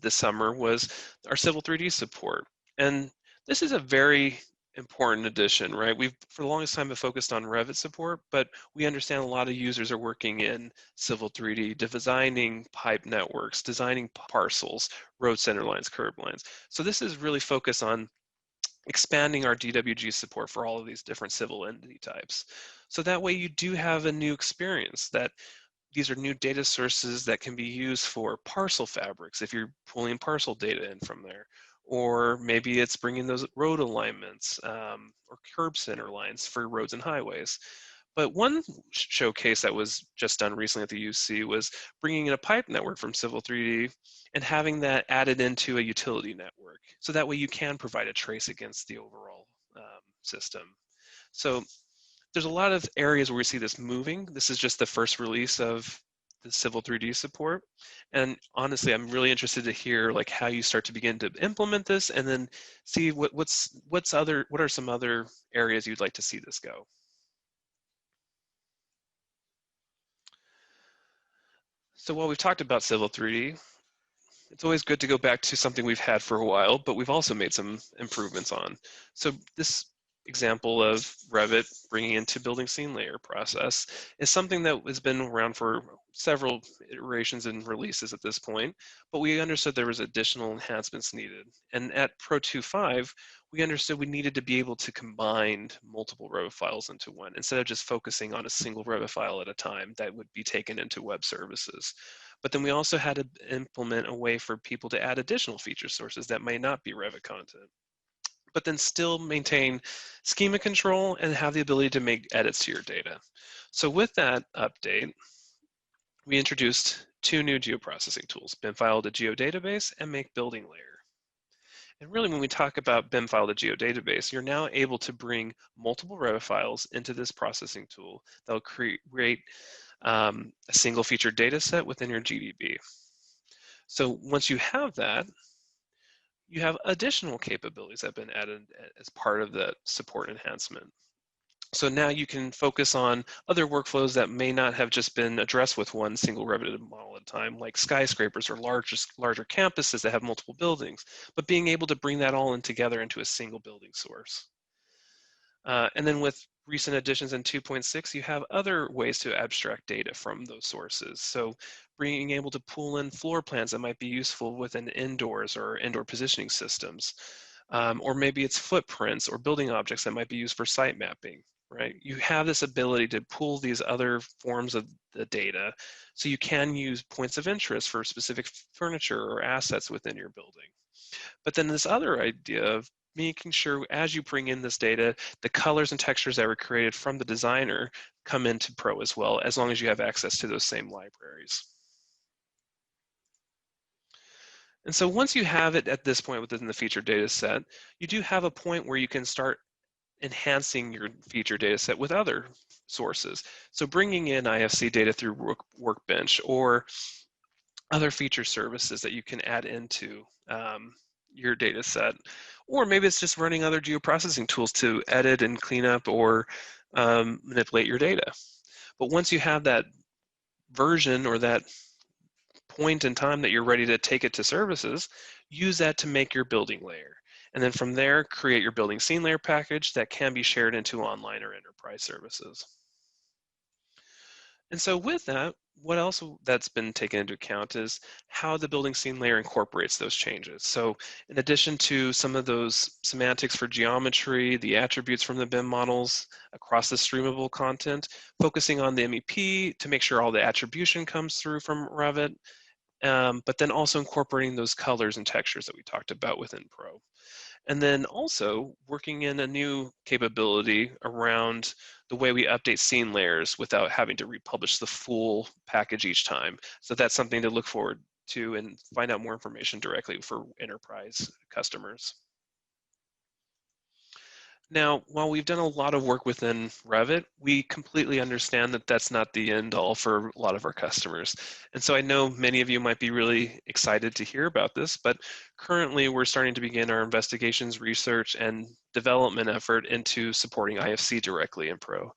this summer was our Civil 3D support. And this is a very important addition, right? We've, for the longest time, been focused on Revit support, but we understand a lot of users are working in Civil 3D, designing pipe networks, designing parcels, road center lines, curb lines. So this is really focused on expanding our DWG support for all of these different civil entity types. So that way you do have a new experience that these are new data sources that can be used for parcel fabrics if you're pulling parcel data in from there. Or maybe it's bringing those road alignments or curb center lines for roads and highways. But one showcase that was just done recently at the UC was bringing in a pipe network from Civil 3D and having that added into a utility network. So that way you can provide a trace against the overall system. So there's a lot of areas where we see this moving. This is just the first release of the Civil 3D support. And honestly, I'm really interested to hear like how you start to begin to implement this, and then see what are some other areas you'd like to see this go. So while we've talked about Civil 3D, it's always good to go back to something we've had for a while, but we've also made some improvements on. So this example of Revit bringing into building scene layer process is something that has been around for several iterations and releases at this point, but we understood there was additional enhancements needed. And at Pro 2.5, we understood we needed to be able to combine multiple Revit files into one, instead of just focusing on a single Revit file at a time that would be taken into web services. But then we also had to implement a way for people to add additional feature sources that may not be Revit content, but then still maintain schema control and have the ability to make edits to your data. So with that update, we introduced two new geoprocessing tools, BIM File to Geodatabase and Make Building Layer. And really when we talk about BIM File to Geodatabase, you're now able to bring multiple Revit files into this processing tool that will create a single featured data set within your GDB. So once you have that, you have additional capabilities that have been added as part of the support enhancement. So now you can focus on other workflows that may not have just been addressed with one single Revit model at a time, like skyscrapers or larger campuses that have multiple buildings, but being able to bring that all in together into a single building source. And then with recent additions in 2.6, you have other ways to abstract data from those sources. So being able to pull in floor plans that might be useful within indoors or indoor positioning systems. Or maybe it's footprints or building objects that might be used for site mapping, right? You have this ability to pull these other forms of the data, so you can use points of interest for specific furniture or assets within your building. But then this other idea of making sure as you bring in this data, the colors and textures that were created from the designer come into Pro as well, as long as you have access to those same libraries. And so once you have it at this point within the feature data set, you do have a point where you can start enhancing your feature data set with other sources. So bringing in IFC data through Workbench or other feature services that you can add into your data set. Or maybe it's just running other geoprocessing tools to edit and clean up or manipulate your data. But once you have that version or that point in time that you're ready to take it to services, use that to make your building layer. And then from there, create your building scene layer package that can be shared into online or enterprise services. And so with that, what else that's been taken into account is how the building scene layer incorporates those changes. So in addition to some of those semantics for geometry, the attributes from the BIM models across the streamable content, focusing on the MEP to make sure all the attribution comes through from Revit, but then also incorporating those colors and textures that we talked about within Pro. And then also working in a new capability around the way we update scene layers without having to republish the full package each time. So that's something to look forward to and find out more information directly for enterprise customers. Now, while we've done a lot of work within Revit, we completely understand that that's not the end all for a lot of our customers. And so I know many of you might be really excited to hear about this, but currently we're starting to begin our investigations, research, and development effort into supporting IFC directly in Pro.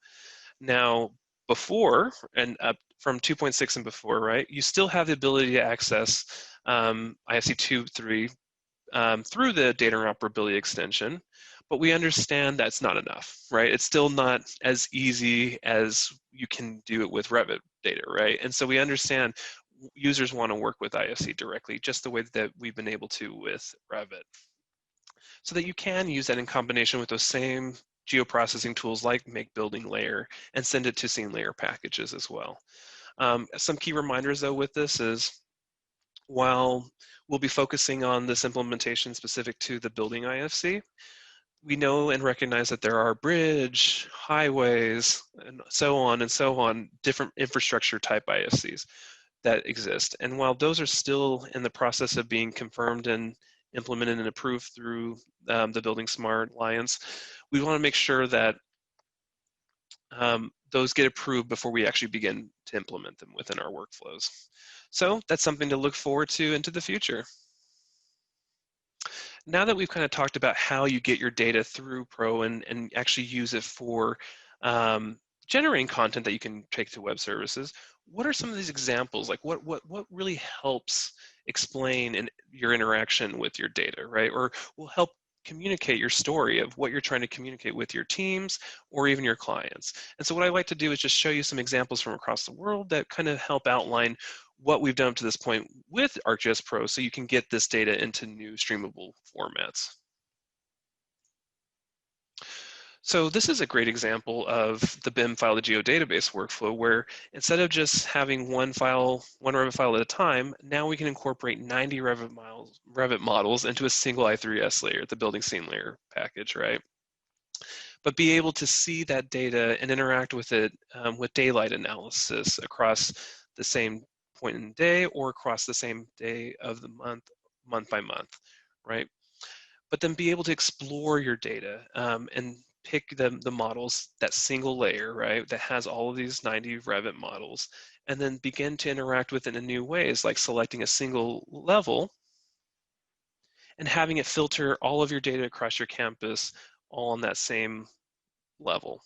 Now, before, and up from 2.6 and before, right, you still have the ability to access IFC 2.3 through the data interoperability extension. But we understand that's not enough, right? It's still not as easy as you can do it with Revit data, right? And so we understand users want to work with IFC directly, just the way that we've been able to with Revit. So that you can use that in combination with those same geoprocessing tools like Make Building Layer and send it to scene layer packages as well. Some key reminders though with this is, while we'll be focusing on this implementation specific to the building IFC, we know and recognize that there are bridge, highways, and so on, different infrastructure type IFCs that exist. And while those are still in the process of being confirmed and implemented and approved through the Building Smart Alliance, we want to make sure that those get approved before we actually begin to implement them within our workflows. So that's something to look forward to into the future. Now that we've kind of talked about how you get your data through Pro and actually use it for generating content that you can take to web services, what are some of these examples? Like what really helps explain your interaction with your data, right? Or will help communicate your story of what you're trying to communicate with your teams or even your clients. And so what I like to do is just show you some examples from across the world that kind of help outline what we've done up to this point with ArcGIS Pro so you can get this data into new streamable formats. So this is a great example of the BIM file to geodatabase workflow where instead of just having one Revit file at a time, now we can incorporate 90 Revit models into a single I3S layer, the building scene layer package, right? But be able to see that data and interact with it with daylight analysis across the same point in the day or across the same day of the month by month, right? But then be able to explore your data and pick the models, that single layer, right, that has all of these 90 Revit models, and then begin to interact with it in new ways, like selecting a single level and having it filter all of your data across your campus all on that same level.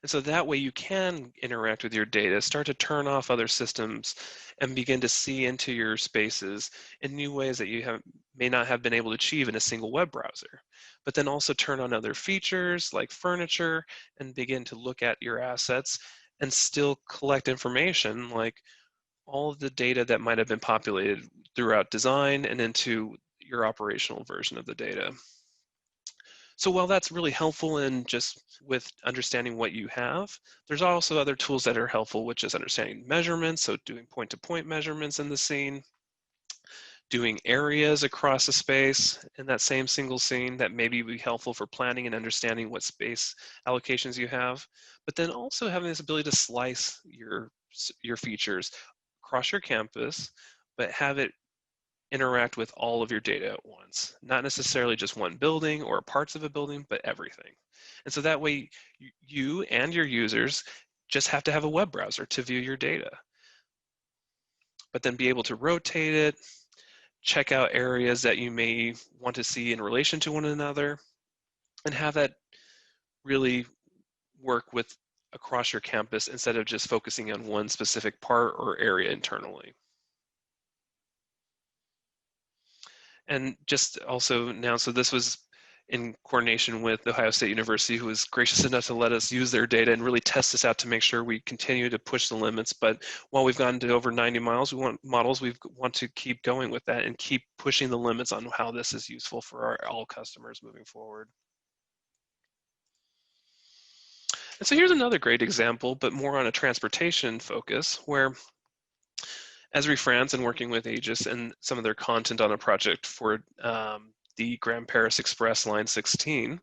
And so that way you can interact with your data, start to turn off other systems, and begin to see into your spaces in new ways that you may not have been able to achieve in a single web browser. But then also turn on other features like furniture and begin to look at your assets and still collect information like all of the data that might have been populated throughout design and into your operational version of the data. So while that's really helpful in just with understanding what you have, there's also other tools that are helpful with just understanding measurements, so doing point-to-point measurements in the scene, doing areas across a space in that same single scene that maybe be helpful for planning and understanding what space allocations you have, but then also having this ability to slice your features across your campus, but have it interact with all of your data at once, not necessarily just one building or parts of a building, but everything. And so that way you and your users just have to have a web browser to view your data, but then be able to rotate it, check out areas that you may want to see in relation to one another, and have that really work with across your campus instead of just focusing on one specific part or area internally. And just also now, so this was in coordination with Ohio State University, who was gracious enough to let us use their data and really test this out to make sure we continue to push the limits. But while we've gotten to over 90 models, we want to keep going with that and keep pushing the limits on how this is useful for all customers moving forward. And so here's another great example, but more on a transportation focus, where Esri France and working with Aegis and some of their content on a project for the Grand Paris Express Line 16,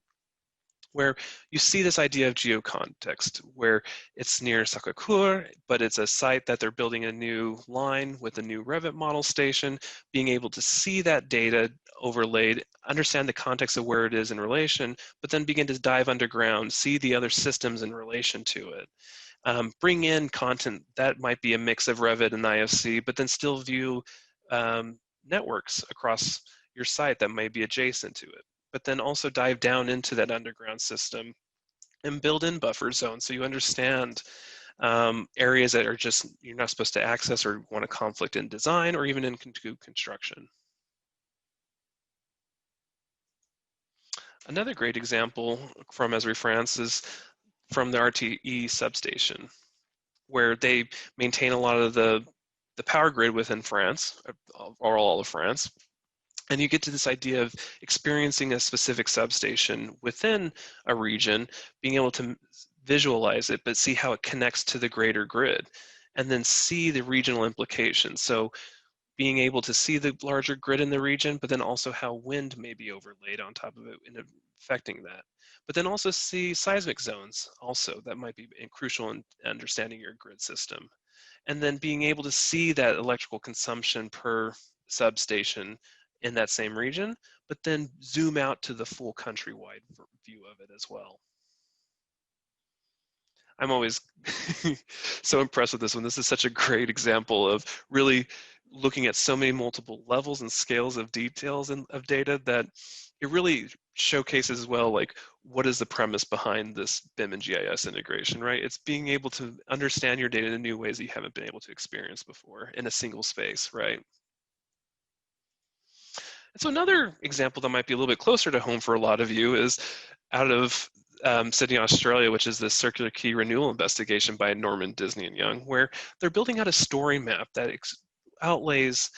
where you see this idea of geocontext, where it's near Sacré-Cœur, but it's a site that they're building a new line with a new Revit model station, being able to see that data overlaid, understand the context of where it is in relation, but then begin to dive underground, see the other systems in relation to it. Bring in content that might be a mix of Revit and IFC, but then still view networks across your site that may be adjacent to it. But then also dive down into that underground system and build in buffer zones so you understand areas that are just you're not supposed to access or want to conflict in design or even in construction. Another great example from Esri France is from the RTE substation, where they maintain a lot of the power grid within France, or all of France. And you get to this idea of experiencing a specific substation within a region, being able to visualize it, but see how it connects to the greater grid, and then see the regional implications. So being able to see the larger grid in the region, but then also how wind may be overlaid on top of it and affecting that. But then also see seismic zones also that might be crucial in understanding your grid system. And then being able to see that electrical consumption per substation in that same region, but then zoom out to the full countrywide view of it as well. I'm always so impressed with this one. This is such a great example of really looking at so many multiple levels and scales of details and of data that it really showcases well, like, what is the premise behind this BIM and GIS integration, right? It's being able to understand your data in new ways that you haven't been able to experience before in a single space, right? And so another example that might be a little bit closer to home for a lot of you is out of Sydney, Australia, which is the Circular Key Renewal Investigation by Norman, Disney and Young, where they're building out a story map that outlays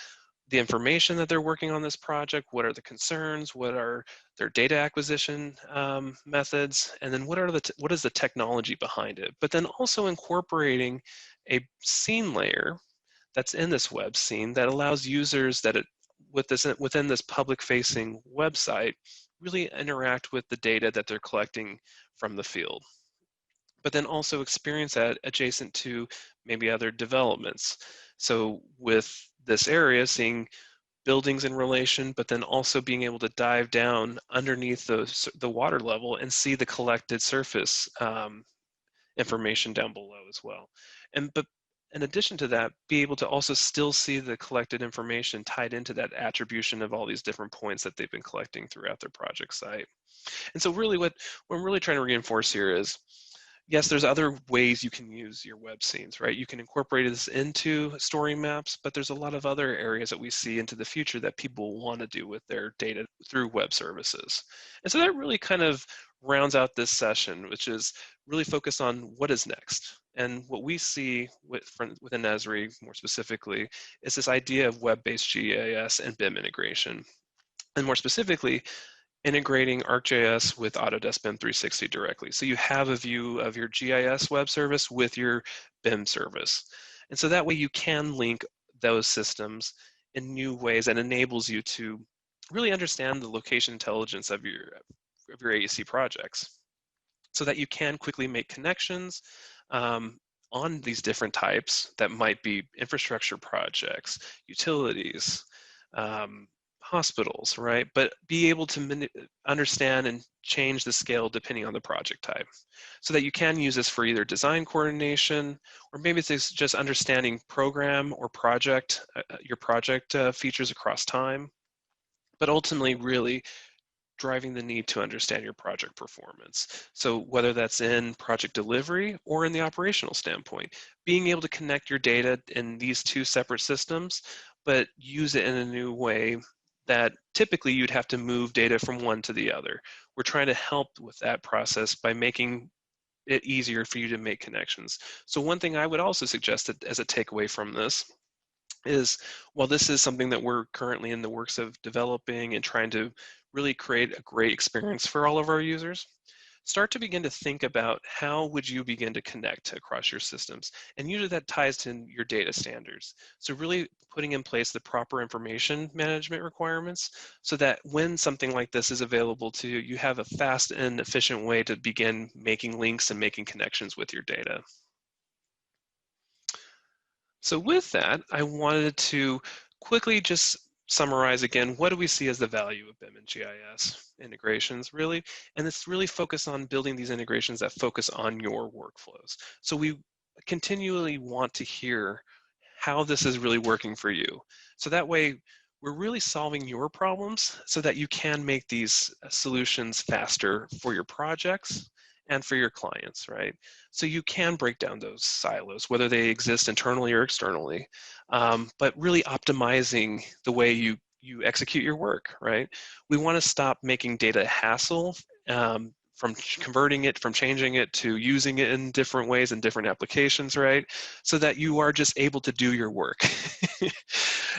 the information that they're working on this project, what are the concerns, what are their data acquisition methods, and then what is the technology behind it, but then also incorporating a scene layer that's in this web scene that allows users that within this public-facing website really interact with the data that they're collecting from the field, but then also experience that adjacent to maybe other developments. So with this area, seeing buildings in relation, but then also being able to dive down underneath the water level and see the collected surface information down below as well. But in addition to that, be able to also still see the collected information tied into that attribution of all these different points that they've been collecting throughout their project site. And so really what I'm really trying to reinforce here is Yes, there's other ways you can use your web scenes, right? You can incorporate this into story maps, but there's a lot of other areas that we see into the future that people want to do with their data through web services. And so that really kind of rounds out this session, which is really focused on what is next. And what we see within Esri, more specifically, is this idea of web-based GIS and BIM integration. And more specifically, integrating ArcGIS with Autodesk BIM 360 directly. So you have a view of your GIS web service with your BIM service. And so that way you can link those systems in new ways and enables you to really understand the location intelligence of your AEC projects so that you can quickly make connections on these different types that might be infrastructure projects, utilities, hospitals, right? But be able to understand and change the scale depending on the project type so that you can use this for either design coordination, or maybe it's just understanding program or project, your project features across time, but ultimately really driving the need to understand your project performance. So whether that's in project delivery or in the operational standpoint, being able to connect your data in these two separate systems, but use it in a new way that typically you'd have to move data from one to the other. We're trying to help with that process by making it easier for you to make connections. So one thing I would also suggest that as a takeaway from this is, while this is something that we're currently in the works of developing and trying to really create a great experience for all of our users, start to begin to think about how would you begin to connect across your systems. And usually that ties to your data standards. So really putting in place the proper information management requirements so that when something like this is available to you, you have a fast and efficient way to begin making links and making connections with your data. So with that, I wanted to quickly just summarize again, what do we see as the value of BIM and GIS integrations, really? And it's really focused on building these integrations that focus on your workflows. So we continually want to hear how this is really working for you. So that way, we're really solving your problems so that you can make these solutions faster for your projects and for your clients, right? So you can break down those silos, whether they exist internally or externally, but really optimizing the way you execute your work, right? We want to stop making data a hassle from converting it, from changing it, to using it in different ways and different applications, right? So that you are just able to do your work.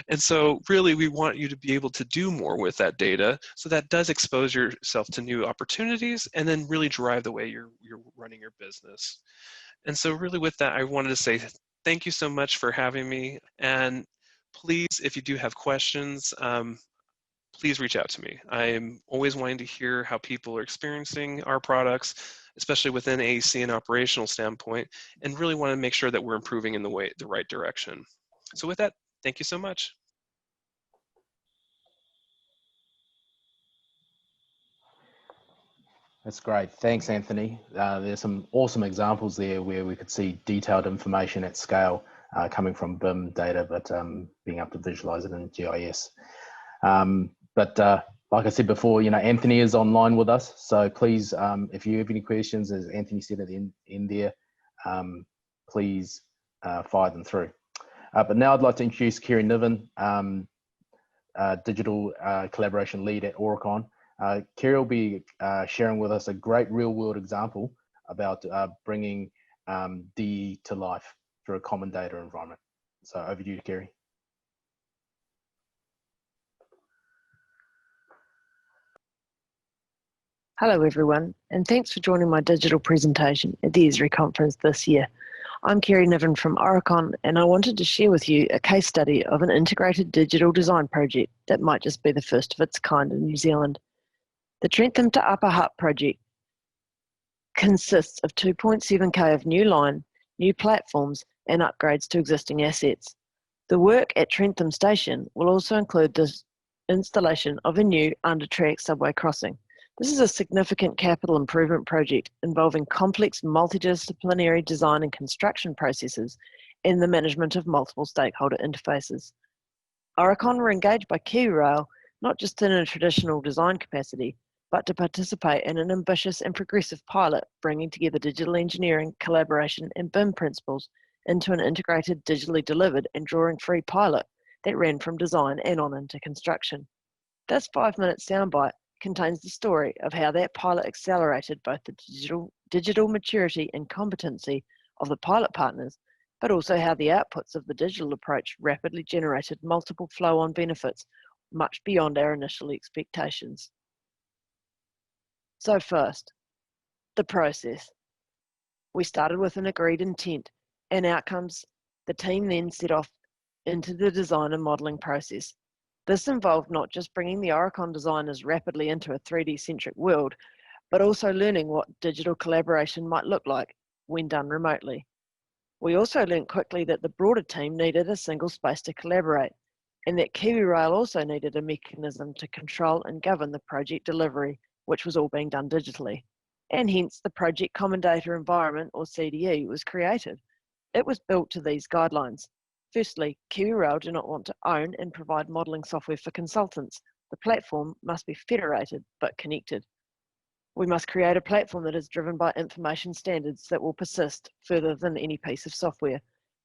And so really we want you to be able to do more with that data, so that does expose yourself to new opportunities and then really drive the way you're running your business. And so really with that, I wanted to say thank you so much for having me. And please, if you do have questions, please reach out to me. I'm always wanting to hear how people are experiencing our products, especially within AEC and operational standpoint, and really want to make sure that we're improving in the right direction. So with that, thank you so much. That's great. Thanks, Anthony. There's some awesome examples there where we could see detailed information at scale coming from BIM data, but being able to visualize it in GIS. But like I said before, Anthony is online with us. So please, if you have any questions, as Anthony said at the end there, please fire them through. But now I'd like to introduce Keri Niven, Digital Collaboration Lead at Aurecon. Keri will be sharing with us a great real-world example about bringing DE to life through a common data environment. So over to you, Keri. Hello everyone, and thanks for joining my digital presentation at the Esri conference this year. I'm Keri Niven from Aurecon, and I wanted to share with you a case study of an integrated digital design project that might just be the first of its kind in New Zealand. The Trentham to Upper Hutt project consists of 2.7k of new line, new platforms, and upgrades to existing assets. The work at Trentham Station will also include the installation of a new under-track subway crossing. This is a significant capital improvement project involving complex multidisciplinary design and construction processes and the management of multiple stakeholder interfaces. Aurecon were engaged by KiwiRail not just in a traditional design capacity, but to participate in an ambitious and progressive pilot, bringing together digital engineering, collaboration, and BIM principles into an integrated, digitally delivered and drawing-free pilot that ran from design and on into construction. This 5-minute soundbite contains the story of how that pilot accelerated both the digital maturity and competency of the pilot partners, but also how the outputs of the digital approach rapidly generated multiple flow-on benefits much beyond our initial expectations. So first, the process. We started with an agreed intent and outcomes. The team then set off into the design and modelling process. This involved not just bringing the Aurecon designers rapidly into a 3D-centric world, but also learning what digital collaboration might look like when done remotely. We also learned quickly that the broader team needed a single space to collaborate, and that KiwiRail also needed a mechanism to control and govern the project delivery, which was all being done digitally. And hence the Project Common Data Environment, or CDE, was created. It was built to these guidelines. Firstly, KiwiRail do not want to own and provide modelling software for consultants. The platform must be federated but connected. We must create a platform that is driven by information standards that will persist further than any piece of software.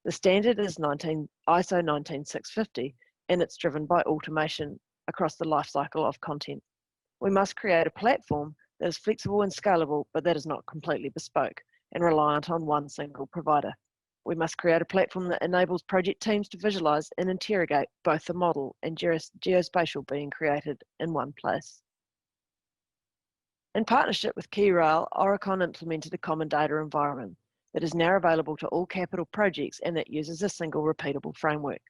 The standard is ISO 19650, and it's driven by automation across the life cycle of content. We must create a platform that is flexible and scalable, but that is not completely bespoke and reliant on one single provider. We must create a platform that enables project teams to visualize and interrogate both the model and geospatial being created in one place. In partnership with KiwiRail, Aurecon implemented a common data environment that is now available to all capital projects and that uses a single repeatable framework.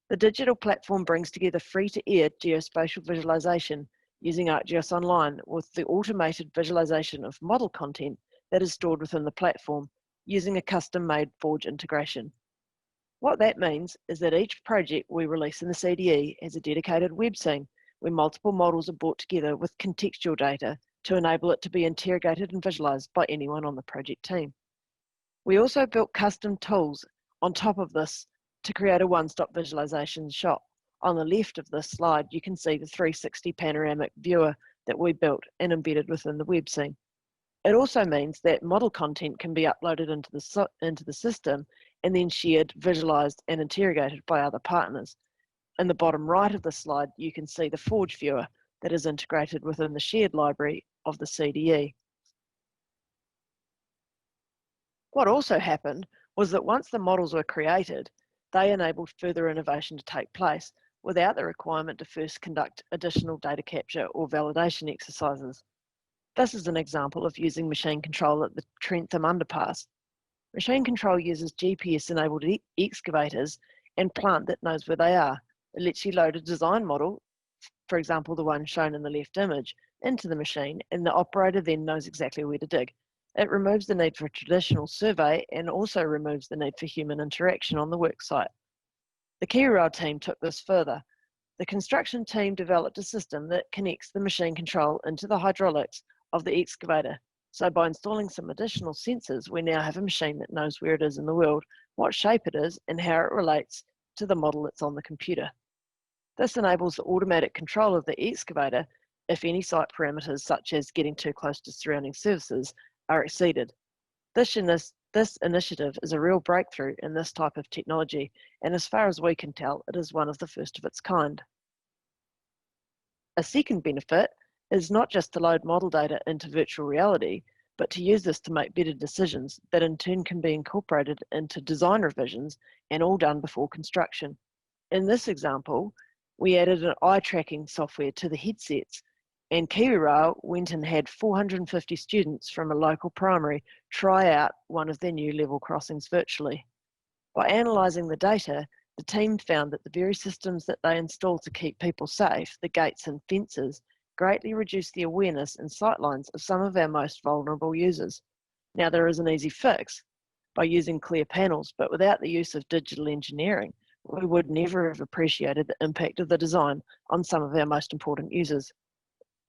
The digital platform brings together free-to-air geospatial visualization using ArcGIS Online with the automated visualization of model content that is stored within the platform using a custom-made Forge integration. What that means is that each project we release in the CDE has a dedicated web scene where multiple models are brought together with contextual data to enable it to be interrogated and visualized by anyone on the project team. We also built custom tools on top of this to create a one-stop visualization shop. On the left of this slide, you can see the 360 panoramic viewer that we built and embedded within the web scene. It also means that model content can be uploaded into the system and then shared, visualized, and interrogated by other partners. In the bottom right of the slide, you can see the Forge viewer that is integrated within the shared library of the CDE. What also happened was that once the models were created, they enabled further innovation to take place without the requirement to first conduct additional data capture or validation exercises. This is an example of using machine control at the Trentham underpass. Machine control uses GPS-enabled excavators and plant that knows where they are. It lets you load a design model, for example the one shown in the left image, into the machine, and the operator then knows exactly where to dig. It removes the need for a traditional survey and also removes the need for human interaction on the work site. The KiwiRail team took this further. The construction team developed a system that connects the machine control into the hydraulics of the excavator. So by installing some additional sensors, we now have a machine that knows where it is in the world, what shape it is, and how it relates to the model that's on the computer. This enables the automatic control of the excavator if any site parameters, such as getting too close to surrounding surfaces, are exceeded. This initiative is a real breakthrough in this type of technology, and as far as we can tell, it is one of the first of its kind. A second benefit is not just to load model data into virtual reality, but to use this to make better decisions that in turn can be incorporated into design revisions and all done before construction. In this example, we added an eye tracking software to the headsets, and KiwiRail went and had 450 students from a local primary try out one of their new level crossings virtually. By analysing the data, the team found that the very systems that they installed to keep people safe, the gates and fences, greatly reduced the awareness and sightlines of some of our most vulnerable users. Now, there is an easy fix by using clear panels, but without the use of digital engineering, we would never have appreciated the impact of the design on some of our most important users.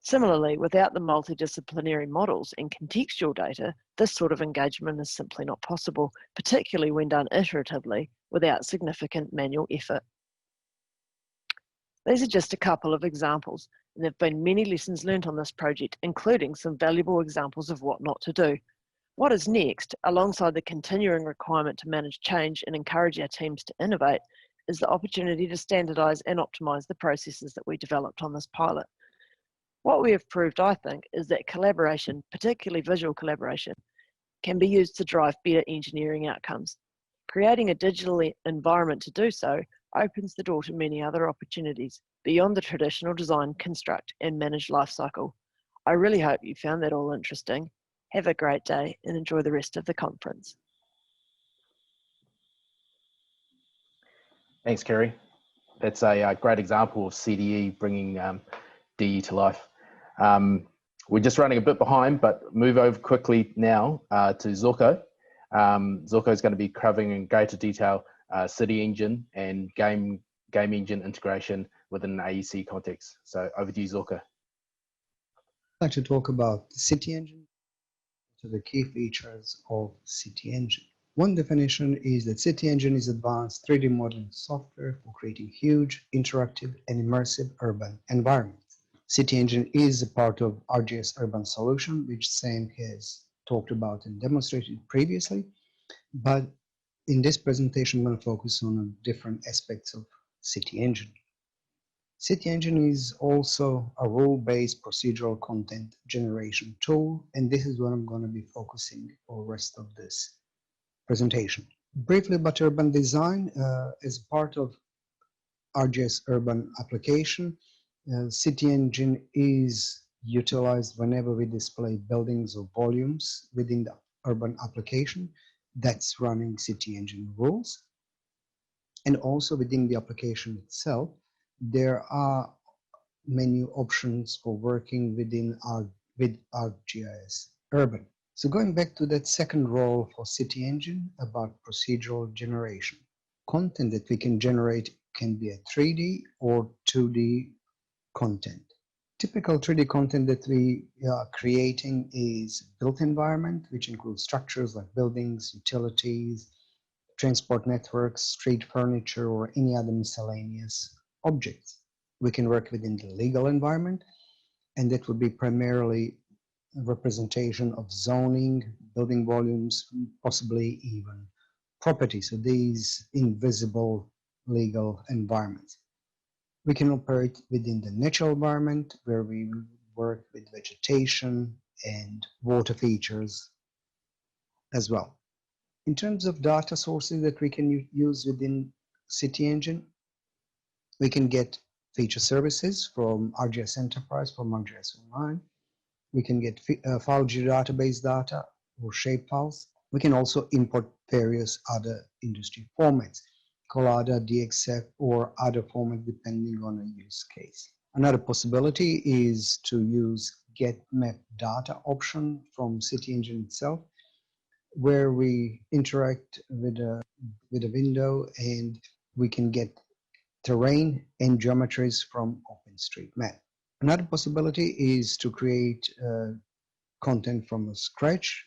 Similarly, without the multidisciplinary models and contextual data, this sort of engagement is simply not possible, particularly when done iteratively without significant manual effort. These are just a couple of examples. and there have been many lessons learned on this project, including some valuable examples of what not to do. What is next, alongside the continuing requirement to manage change and encourage our teams to innovate, is the opportunity to standardise and optimise the processes that we developed on this pilot. What we have proved, I think, is that collaboration, particularly visual collaboration, can be used to drive better engineering outcomes. Creating a digital environment to do so opens the door to many other opportunities beyond the traditional design, construct, and manage lifecycle. I really hope you found that all interesting. Have a great day and enjoy the rest of the conference. Thanks, Keri. That's a great example of CDE bringing DE to life. We're just running a bit behind, but move over quickly now to Zorko. Zorko is going to be covering in greater detail City Engine and game engine integration within an AEC context. So over to you, Zorko. I'd like to talk about the City Engine, so the key features of City Engine. One definition is that City Engine is advanced 3D modeling software for creating huge, interactive, and immersive urban environments. City Engine is a part of ArcGIS Urban Solution, which Sam has talked about and demonstrated previously, but in this presentation, I'm going to focus on different aspects of City Engine. City Engine is also a rule-based procedural content generation tool, and this is what I'm going to be focusing on the rest of this presentation. Briefly about urban design, as part of ArcGIS Urban application, City Engine is utilized whenever we display buildings or volumes within the urban application that's running City Engine rules. And also within the application itself, there are menu options for working with ArcGIS Urban. So going back to that second role for City Engine about procedural generation. Content that we can generate can be a 3D or 2D content. Typical 3D content that we are creating is built environment, which includes structures like buildings, utilities, transport networks, street furniture, or any other miscellaneous objects. We can work within the legal environment, and that would be primarily a representation of zoning, building volumes, possibly even property. So these invisible legal environments. We can operate within the natural environment where we work with vegetation and water features as well. In terms of data sources that we can use within City Engine, we can get feature services from ArcGIS Enterprise, from ArcGIS Online. We can get file geodatabase data or shapefiles. We can also import various other industry formats, Collada, DXF, or other formats depending on a use case. Another possibility is to use Get Map Data option from City Engine itself, where we interact with a window and we can get terrain and geometries from OpenStreetMap. Another possibility is to create content from scratch.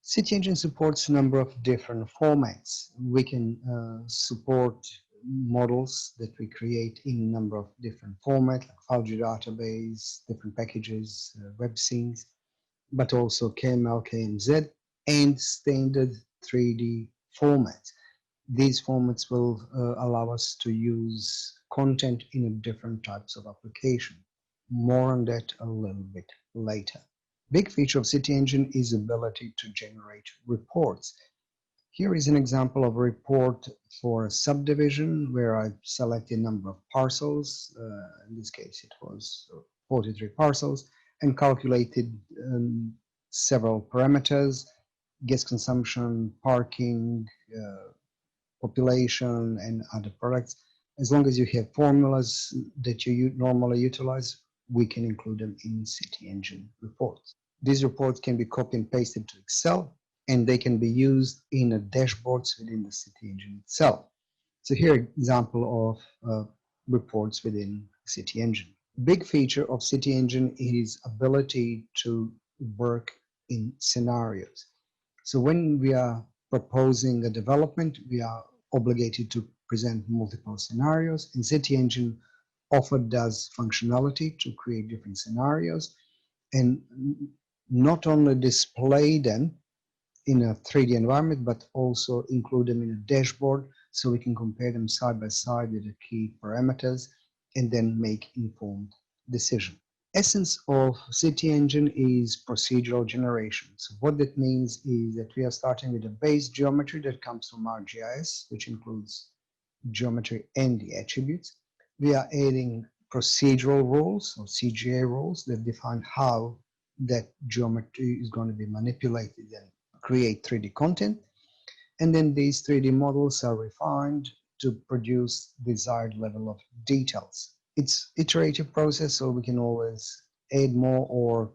City Engine supports a number of different formats. We can support models that we create in a number of different formats, like file geodatabase, different packages, web scenes, but also KML, KMZ, and standard 3D formats. These formats will allow us to use content in different types of application. More on that a little bit later. Big feature of City Engine is ability to generate reports. Here is an example of a report for a subdivision where I selected a number of parcels. In this case, it was 43 parcels, and calculated several parameters: gas consumption, parking, population, and other products. As long as you have formulas that you normally utilize, we can include them in City Engine reports. These reports can be copy and pasted to Excel, and they can be used in the dashboards within the City Engine itself. So here, example of reports within City Engine. Big feature of City Engine is ability to work in scenarios. So when we are proposing a development, we are obligated to present multiple scenarios, and City Engine offered us functionality to create different scenarios and not only display them in a 3D environment, but also include them in a dashboard so we can compare them side by side with the key parameters and then make informed decision. Essence of City Engine is procedural generation. So what that means is that we are starting with a base geometry that comes from ArcGIS, which includes geometry and the attributes. We are adding procedural rules or CGA rules that define how that geometry is going to be manipulated and create 3D content. And then these 3D models are refined to produce desired level of details. It's iterative process, so we can always add more or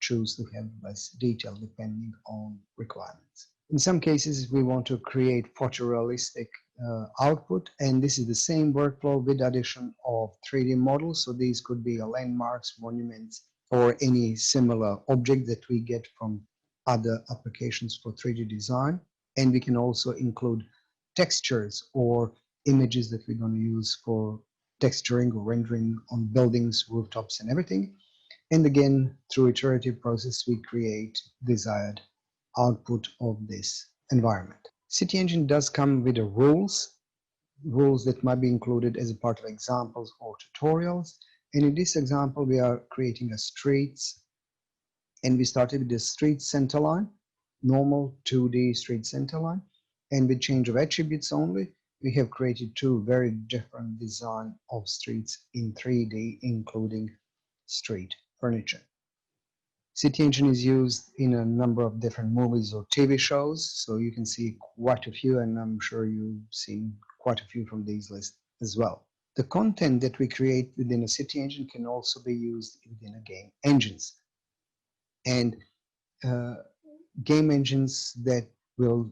choose to have less detail depending on requirements. In some cases, we want to create photorealistic output, and this is the same workflow with addition of 3D models. So these could be landmarks, monuments, or any similar object that we get from other applications for 3D design. And we can also include textures or images that we're going to use for texturing or rendering on buildings, rooftops, and everything. And again, through iterative process, we create desired output of this environment. City Engine does come with the rules that might be included as a part of examples or tutorials. And in this example, we are creating a streets, and we started with the street center line, normal 2D street center line. And with change of attributes only, we have created two very different design of streets in 3D, including street furniture. City Engine is used in a number of different movies or TV shows, so you can see quite a few, and I'm sure you've seen quite a few from these lists as well. The content that we create within a City Engine can also be used within a game engines. And game engines that will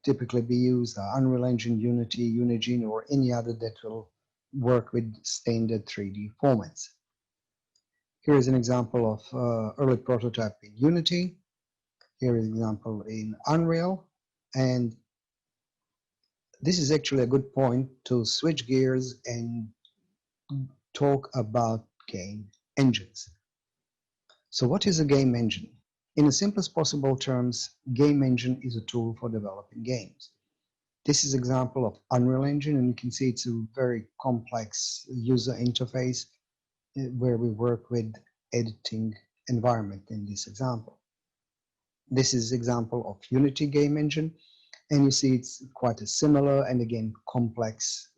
typically be used are Unreal Engine, Unity, Unigine, or any other that will work with standard 3D formats. Here is an example of early prototype in Unity. Here is an example in Unreal. And this is actually a good point to switch gears and talk about game engines. So what is a game engine? In the simplest possible terms, game engine is a tool for developing games. This is an example of Unreal Engine, and you can see it's a very complex user interface where we work with editing environment in this example. This is an example of Unity game engine, and you see it's quite a similar and again complex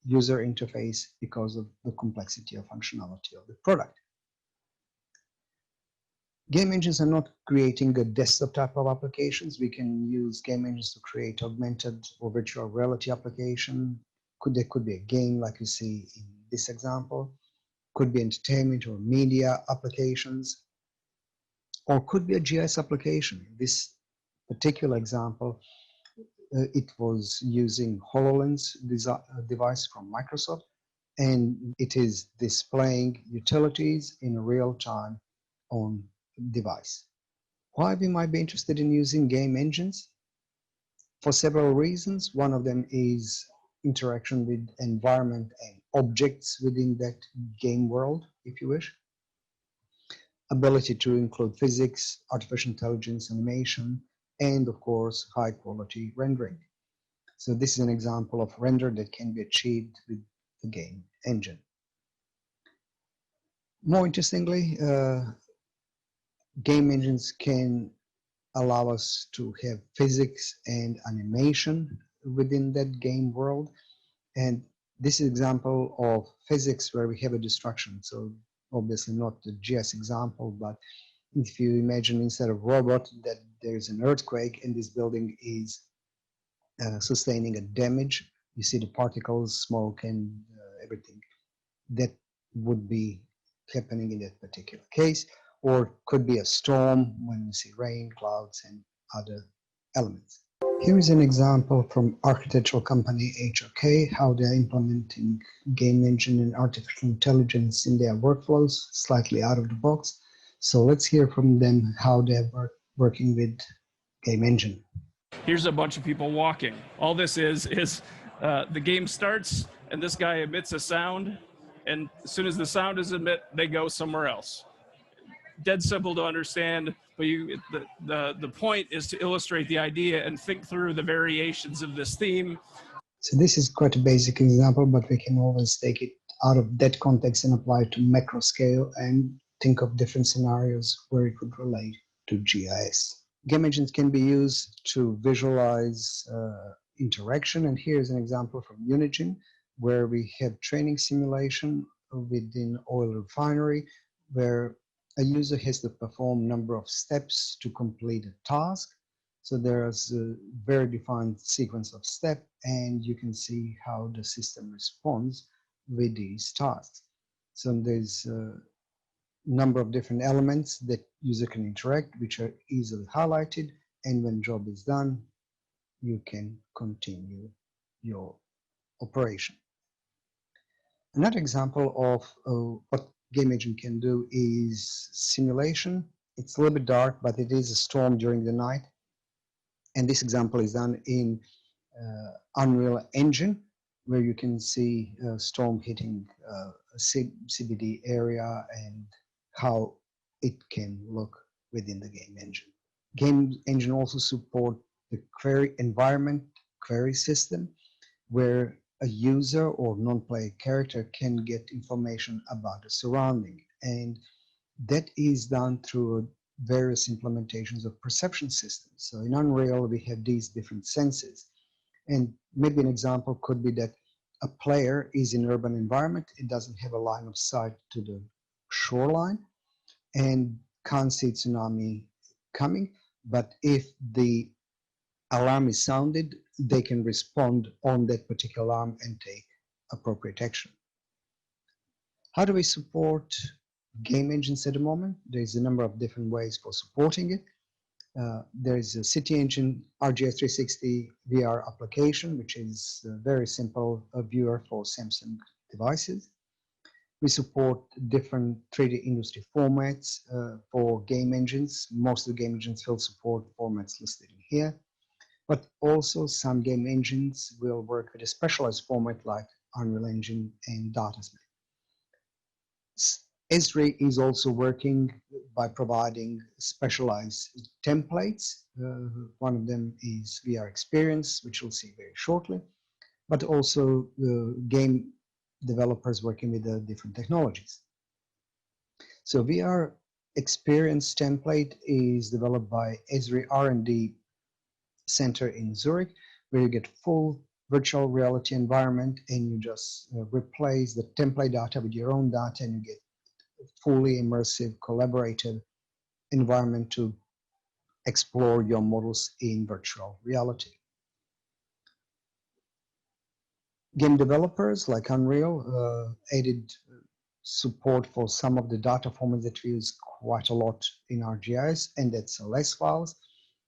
user interface because of the complexity of functionality of the product. Game engines are not creating a desktop type of applications. We can use game engines to create augmented or virtual reality application. There could be a game like you see in this example. Could be entertainment or media applications. Or could be a GIS application. This particular example, it was using HoloLens device from Microsoft, and it is displaying utilities in real time on device. Why we might be interested in using game engines? For several reasons. One of them is interaction with environment and objects within that game world, if you wish. Ability to include physics, artificial intelligence, animation, and of course, high quality rendering. So this is an example of render that can be achieved with the game engine. More interestingly, game engines can allow us to have physics and animation within that game world. And this is an example of physics where we have a destruction. So obviously not the GIS example, but if you imagine instead of robot that there's an earthquake and this building is sustaining a damage, you see the particles, smoke, and everything that would be happening in that particular case. Or could be a storm when you see rain, clouds, and other elements. Here is an example from architectural company HOK, how they're implementing game engine and artificial intelligence in their workflows, slightly out of the box. So let's hear from them how they're working with game engine. Here's a bunch of people walking. All this is the game starts, and this guy emits a sound, and as soon as the sound is emit, they go somewhere else. Dead simple to understand, but the point is to illustrate the idea and think through the variations of this theme. So this is quite a basic example, but we can always take it out of that context and apply it to macro scale and think of different scenarios where it would relate to GIS. Game engines can be used to visualize interaction, and here's an example from Unigine, where we have training simulation within oil refinery, where a user has to perform a number of steps to complete a task. So there's a very defined sequence of steps, and you can see how the system responds with these tasks. So there's a number of different elements that user can interact, which are easily highlighted, and when job is done, you can continue your operation. Another example of what game engine can do is simulation. It's a little bit dark, but it is a storm during the night. And this example is done in Unreal Engine, where you can see a storm hitting a CBD area and how it can look within the game engine. Game engine also support the query environment query system, where a user or non-player character can get information about the surrounding, and that is done through various implementations of perception systems. So in Unreal, we have these different senses, and maybe an example could be that a player is in an urban environment, it doesn't have a line of sight to the shoreline and can't see tsunami coming, but if the alarm is sounded, they can respond on that particular alarm and take appropriate action. How do we support game engines at the moment? There's a number of different ways for supporting it. There's a City Engine ArcGIS 360 VR application, which is a very simple viewer for Samsung devices. We support different 3D industry formats for game engines. Most of the game engines will support formats listed in here, but also some game engines will work with a specialized format like Unreal Engine and Datasmith. Esri is also working by providing specialized templates. One of them is VR Experience, which we'll see very shortly, but also game developers working with the different technologies. So VR Experience template is developed by Esri R&D Center in Zurich, where you get full virtual reality environment and you just replace the template data with your own data, and you get fully immersive, collaborative environment to explore your models in virtual reality. Game developers like Unreal added support for some of the data formats that we use quite a lot in ArcGIS, and that's less files.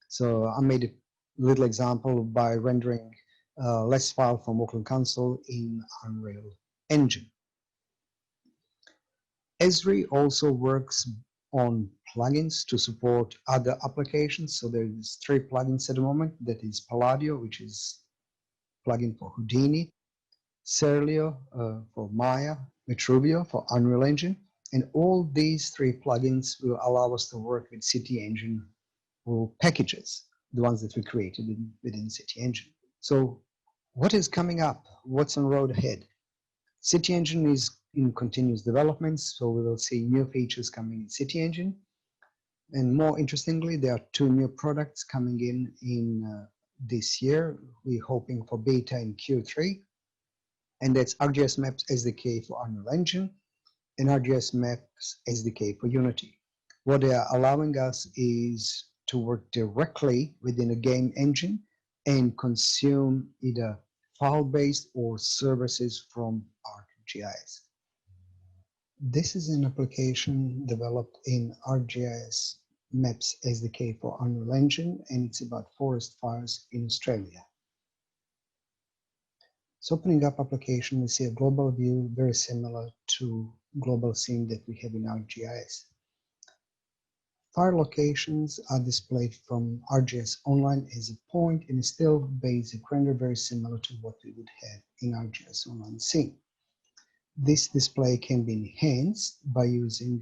So I made a little example by rendering less file from Auckland Council in Unreal Engine. Esri also works on plugins to support other applications. So there's 3 plugins at the moment. That is Palladio, which is plugin for Houdini, Cerlio for Maya, Vitruvio for Unreal Engine, and all these 3 plugins will allow us to work with City Engine packages, the ones that we created within City Engine. So what is coming up? What's on the road ahead? City Engine is in continuous development, so we will see new features coming in City Engine. And more interestingly, there are 2 new products coming in this year. We're hoping for beta in Q3, and that's ArcGIS Maps SDK for Unreal Engine and ArcGIS Maps SDK for Unity. What they are allowing us is to work directly within a game engine and consume either file-based or services from ArcGIS. This is an application developed in ArcGIS Maps SDK for Unreal Engine, and it's about forest fires in Australia. So opening up application, we see a global view very similar to global scene that we have in ArcGIS. Fire locations are displayed from ArcGIS Online as a point and still basic render, very similar to what we would have in ArcGIS Online scene. This display can be enhanced by using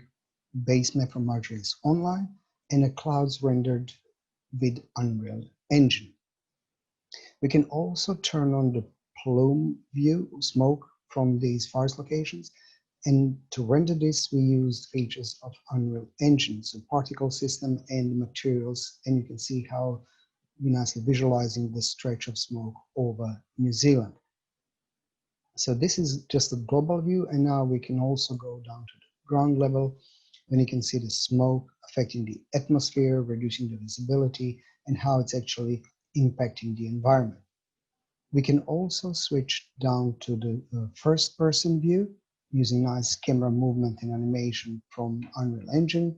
base map from ArcGIS Online and a clouds rendered with Unreal Engine. We can also turn on the plume view, smoke from these forest locations, and to render this we use features of Unreal Engine, so particle system and materials, and you can see how nicely visualizing the stretch of smoke over New Zealand. So this is just a global view, and now we can also go down to the ground level, and you can see the smoke affecting the atmosphere, reducing the visibility, and how it's actually impacting the environment. We can also switch down to the first person view using nice camera movement and animation from Unreal Engine.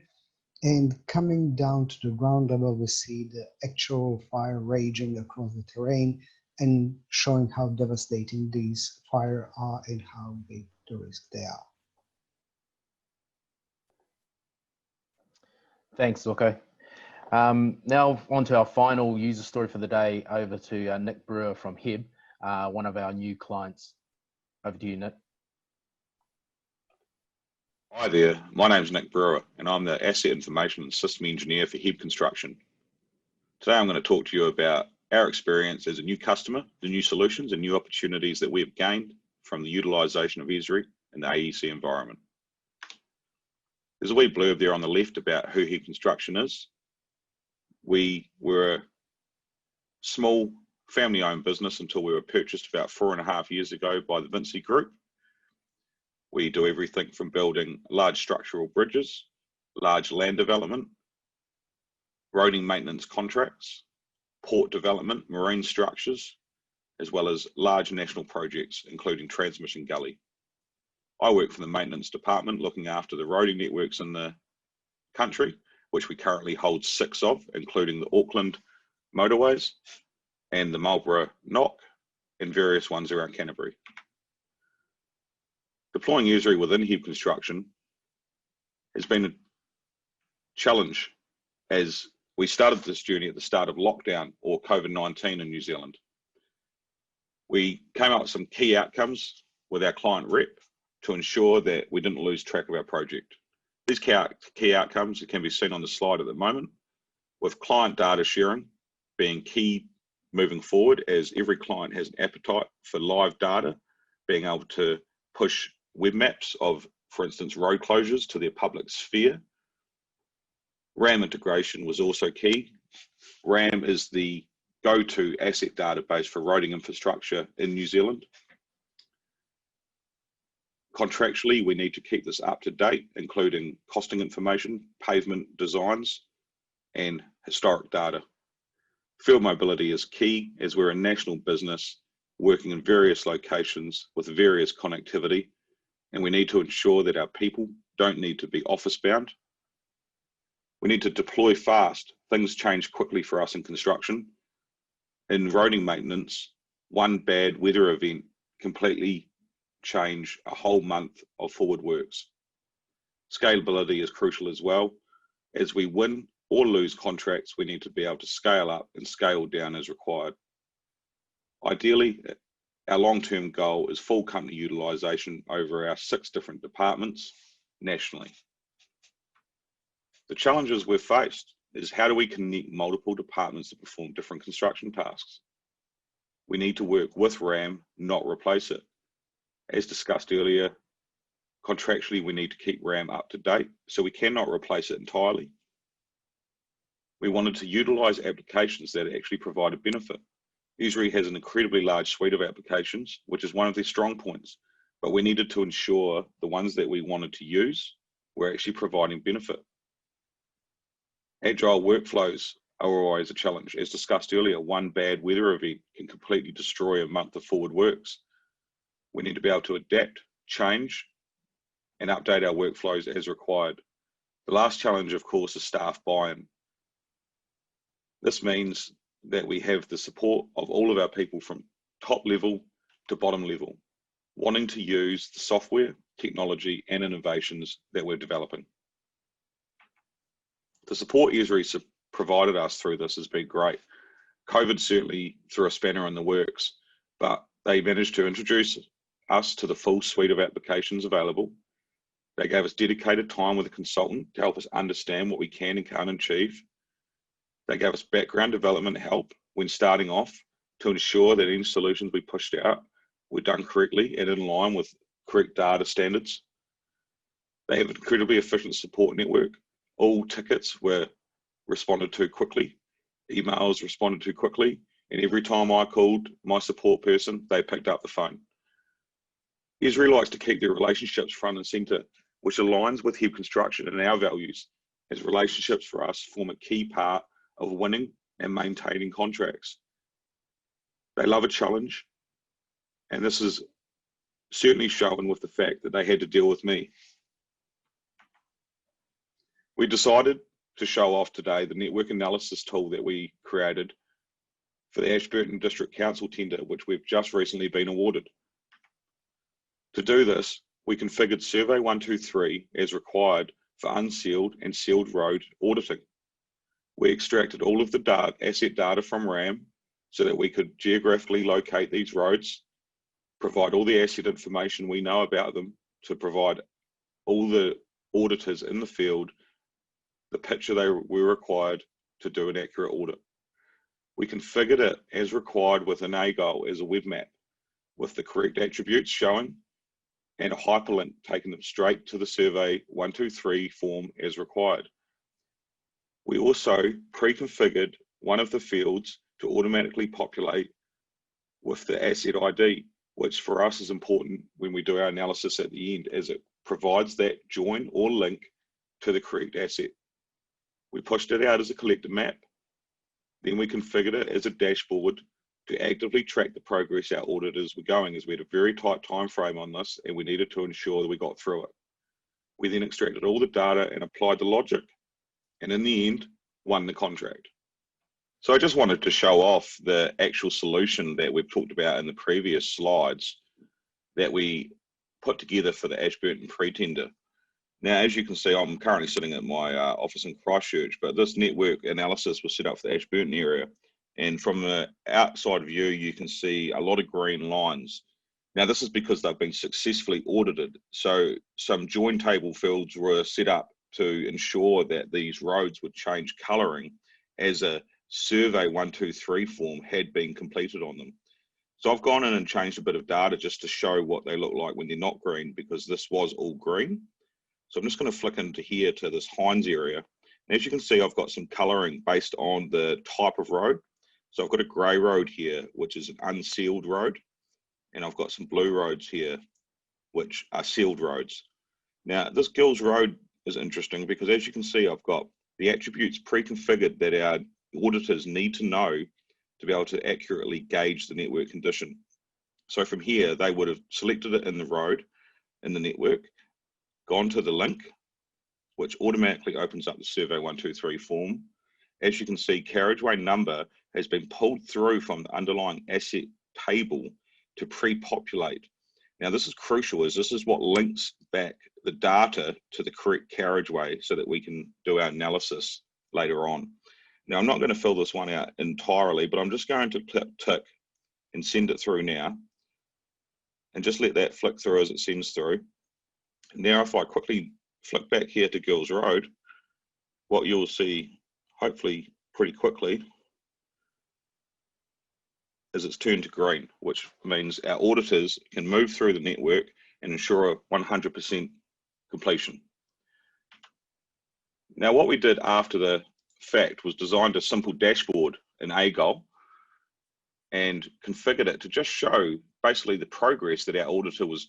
And coming down to the ground level, we see the actual fire raging across the terrain and showing how devastating these fires are and how big the risk they are. Thanks, Zorko. Now on to our final user story for the day, over to Nick Brewer from HEB, one of our new clients. Over to you, Nick. Hi there, my name's Nick Brewer and I'm the Asset Information and System Engineer for HEB Construction. Today I'm going to talk to you about our experience as a new customer, the new solutions and new opportunities that we've gained from the utilisation of Esri in the AEC environment. There's a wee blurb there on the left about who HEB Construction is. We were a small family-owned business until we were purchased about 4.5 years ago by the Vinci Group. We do everything from building large structural bridges, large land development, roading maintenance contracts, port development, marine structures, as well as large national projects, including Transmission Gully. I work for the maintenance department, looking after the roading networks in the country, which we currently hold 6 of, including the Auckland motorways and the Marlborough Knock and various ones around Canterbury. Deploying Esri within HEB Construction has been a challenge as we started this journey at the start of lockdown or COVID-19 in New Zealand. We came up with some key outcomes with our client rep to ensure that we didn't lose track of our project. These key outcomes can be seen on the slide at the moment, with client data sharing being key moving forward, as every client has an appetite for live data, being able to push web maps of, for instance, road closures to their public sphere. RAM integration was also key. RAM is the go-to asset database for roading infrastructure in New Zealand. Contractually, we need to keep this up to date, including costing information, pavement designs, and historic data. Field mobility is key, as we're a national business working in various locations with various connectivity, and we need to ensure that our people don't need to be office bound. We need to deploy fast. Things change quickly for us in construction. In roading maintenance, one bad weather event completely change a whole month of forward works. Scalability is crucial as well. As we win or lose contracts, we need to be able to scale up and scale down as required. Ideally, our long-term goal is full company utilisation over our 6 different departments nationally. The challenges we've faced is how do we connect multiple departments to perform different construction tasks? We need to work with RAM, not replace it. As discussed earlier, contractually we need to keep RAM up to date, so we cannot replace it entirely. We wanted to utilise applications that actually provide a benefit. Esri has an incredibly large suite of applications, which is one of their strong points, but we needed to ensure the ones that we wanted to use were actually providing benefit. Agile workflows are always a challenge. As discussed earlier, one bad weather event can completely destroy a month of forward works. We need to be able to adapt, change, and update our workflows as required. The last challenge, of course, is staff buy-in. This means that we have the support of all of our people from top level to bottom level, wanting to use the software, technology, and innovations that we're developing. The support Esri provided us through this has been great. COVID certainly threw a spanner in the works, but they managed to introduce us to the full suite of applications available. They gave us dedicated time with a consultant to help us understand what we can and can't achieve. They gave us background development help when starting off to ensure that any solutions we pushed out were done correctly and in line with correct data standards. They have an incredibly efficient support network. All tickets were responded to quickly, emails responded to quickly, and every time I called my support person, they picked up the phone. Esri likes to keep their relationships front and centre, which aligns with HEB Construction and our values, as relationships for us form a key part of winning and maintaining contracts. They love a challenge, and this is certainly shown with the fact that they had to deal with me. We decided to show off today the network analysis tool that we created for the Ashburton District Council tender, which we've just recently been awarded. To do this, we configured Survey 123 as required for unsealed and sealed road auditing. We extracted all of the asset data from RAM so that we could geographically locate these roads, provide all the asset information we know about them to provide all the auditors in the field the picture they were required to do an accurate audit. We configured it as required with an AGOL as a web map with the correct attributes showing and a hyperlink taking them straight to the Survey 123 form as required. We also pre-configured one of the fields to automatically populate with the asset ID, which for us is important when we do our analysis at the end, as it provides that join or link to the correct asset. We pushed it out as a collector map. Then we configured it as a dashboard to actively track the progress our auditors were going, as we had a very tight time frame on this and we needed to ensure that we got through it. We then extracted all the data and applied the logic, and in the end, won the contract. So I just wanted to show off the actual solution that we've talked about in the previous slides that we put together for the Ashburton pre-tender. Now, as you can see, I'm currently sitting at my office in Christchurch, but this network analysis was set up for the Ashburton area. And from the outside view, you can see a lot of green lines. Now, this is because they've been successfully audited. So some join table fields were set up to ensure that these roads would change colouring as a Survey 123 form had been completed on them. So I've gone in and changed a bit of data just to show what they look like when they're not green, because this was all green. So I'm just going to flick into here to this Hines area. And as you can see, I've got some colouring based on the type of road. So I've got a grey road here, which is an unsealed road. And I've got some blue roads here, which are sealed roads. Now, this Gills Road is interesting because as you can see, I've got the attributes pre-configured that our auditors need to know to be able to accurately gauge the network condition. So from here, they would have selected it in the road, in the network, gone to the link, which automatically opens up the Survey 123 form. As you can see, carriageway number has been pulled through from the underlying asset table to pre-populate. Now this is crucial, as this is what links back the data to the correct carriageway so that we can do our analysis later on. Now I'm not going to fill this one out entirely, but I'm just going to click tick and send it through now, and just let that flick through as it sends through. Now if I quickly flick back here to Gills Road, what you'll see hopefully pretty quickly is it's turned to green, which means our auditors can move through the network and ensure 100% completion. Now what we did after the fact was designed a simple dashboard in AGOL and configured it to just show basically the progress that our auditor was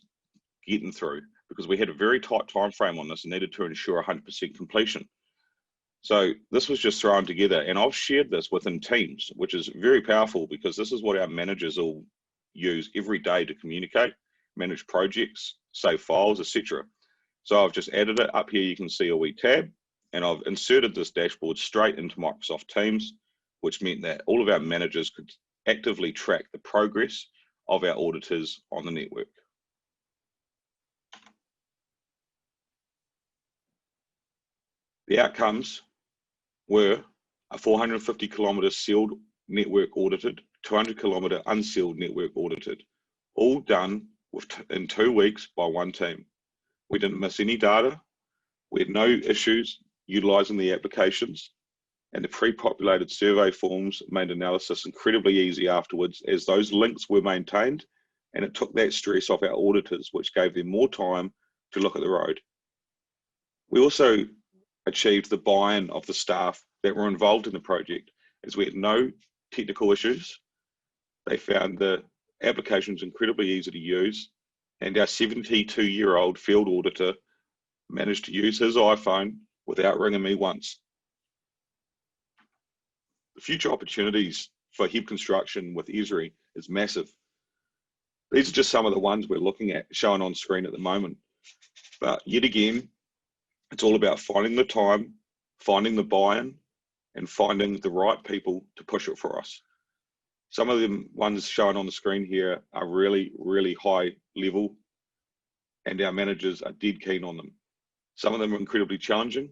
getting through, because we had a very tight time frame on this and needed to ensure 100% completion. So this was just thrown together, and I've shared this within Teams, which is very powerful because this is what our managers all use every day to communicate, manage projects, save files, etc. So I've just added it up here. You can see a wee tab, and I've inserted this dashboard straight into Microsoft Teams, which meant that all of our managers could actively track the progress of our auditors on the network. The outcomes were a 450 kilometre sealed network audited, 200 kilometre unsealed network audited, all done in 2 weeks by one team. We didn't miss any data. We had no issues utilising the applications, and the pre-populated survey forms made analysis incredibly easy afterwards, as those links were maintained, and it took that stress off our auditors, which gave them more time to look at the road. We also achieved the buy-in of the staff that were involved in the project, as we had no technical issues. They found the applications incredibly easy to use, and our 72-year-old field auditor managed to use his iPhone without ringing me once. The future opportunities for HEB construction with Esri is massive. These are just some of the ones we're looking at, shown on screen at the moment. But yet again, it's all about finding the time, finding the buy-in, and finding the right people to push it for us. Some of the ones shown on the screen here are really, really high level, and our managers are dead keen on them. Some of them are incredibly challenging,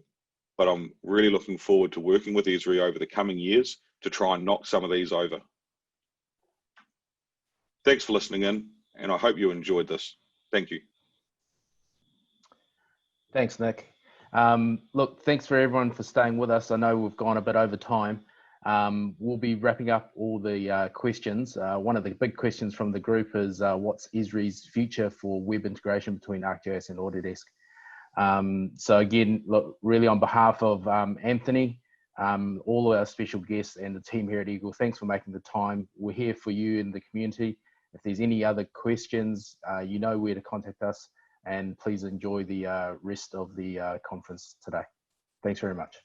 but I'm really looking forward to working with Esri over the coming years to try and knock some of these over. Thanks for listening in, and I hope you enjoyed this. Thank you. Thanks, Nick. Look, thanks for everyone for staying with us. I know we've gone a bit over time. We'll be wrapping up all the questions. One of the big questions from the group is what's Esri's future for web integration between ArcGIS and Autodesk? So again, look, really on behalf of Anthony, all of our special guests and the team here at Eagle, thanks for making the time. We're here for you in the community. If there's any other questions, you know where to contact us, and please enjoy the rest of the conference today. Thanks very much.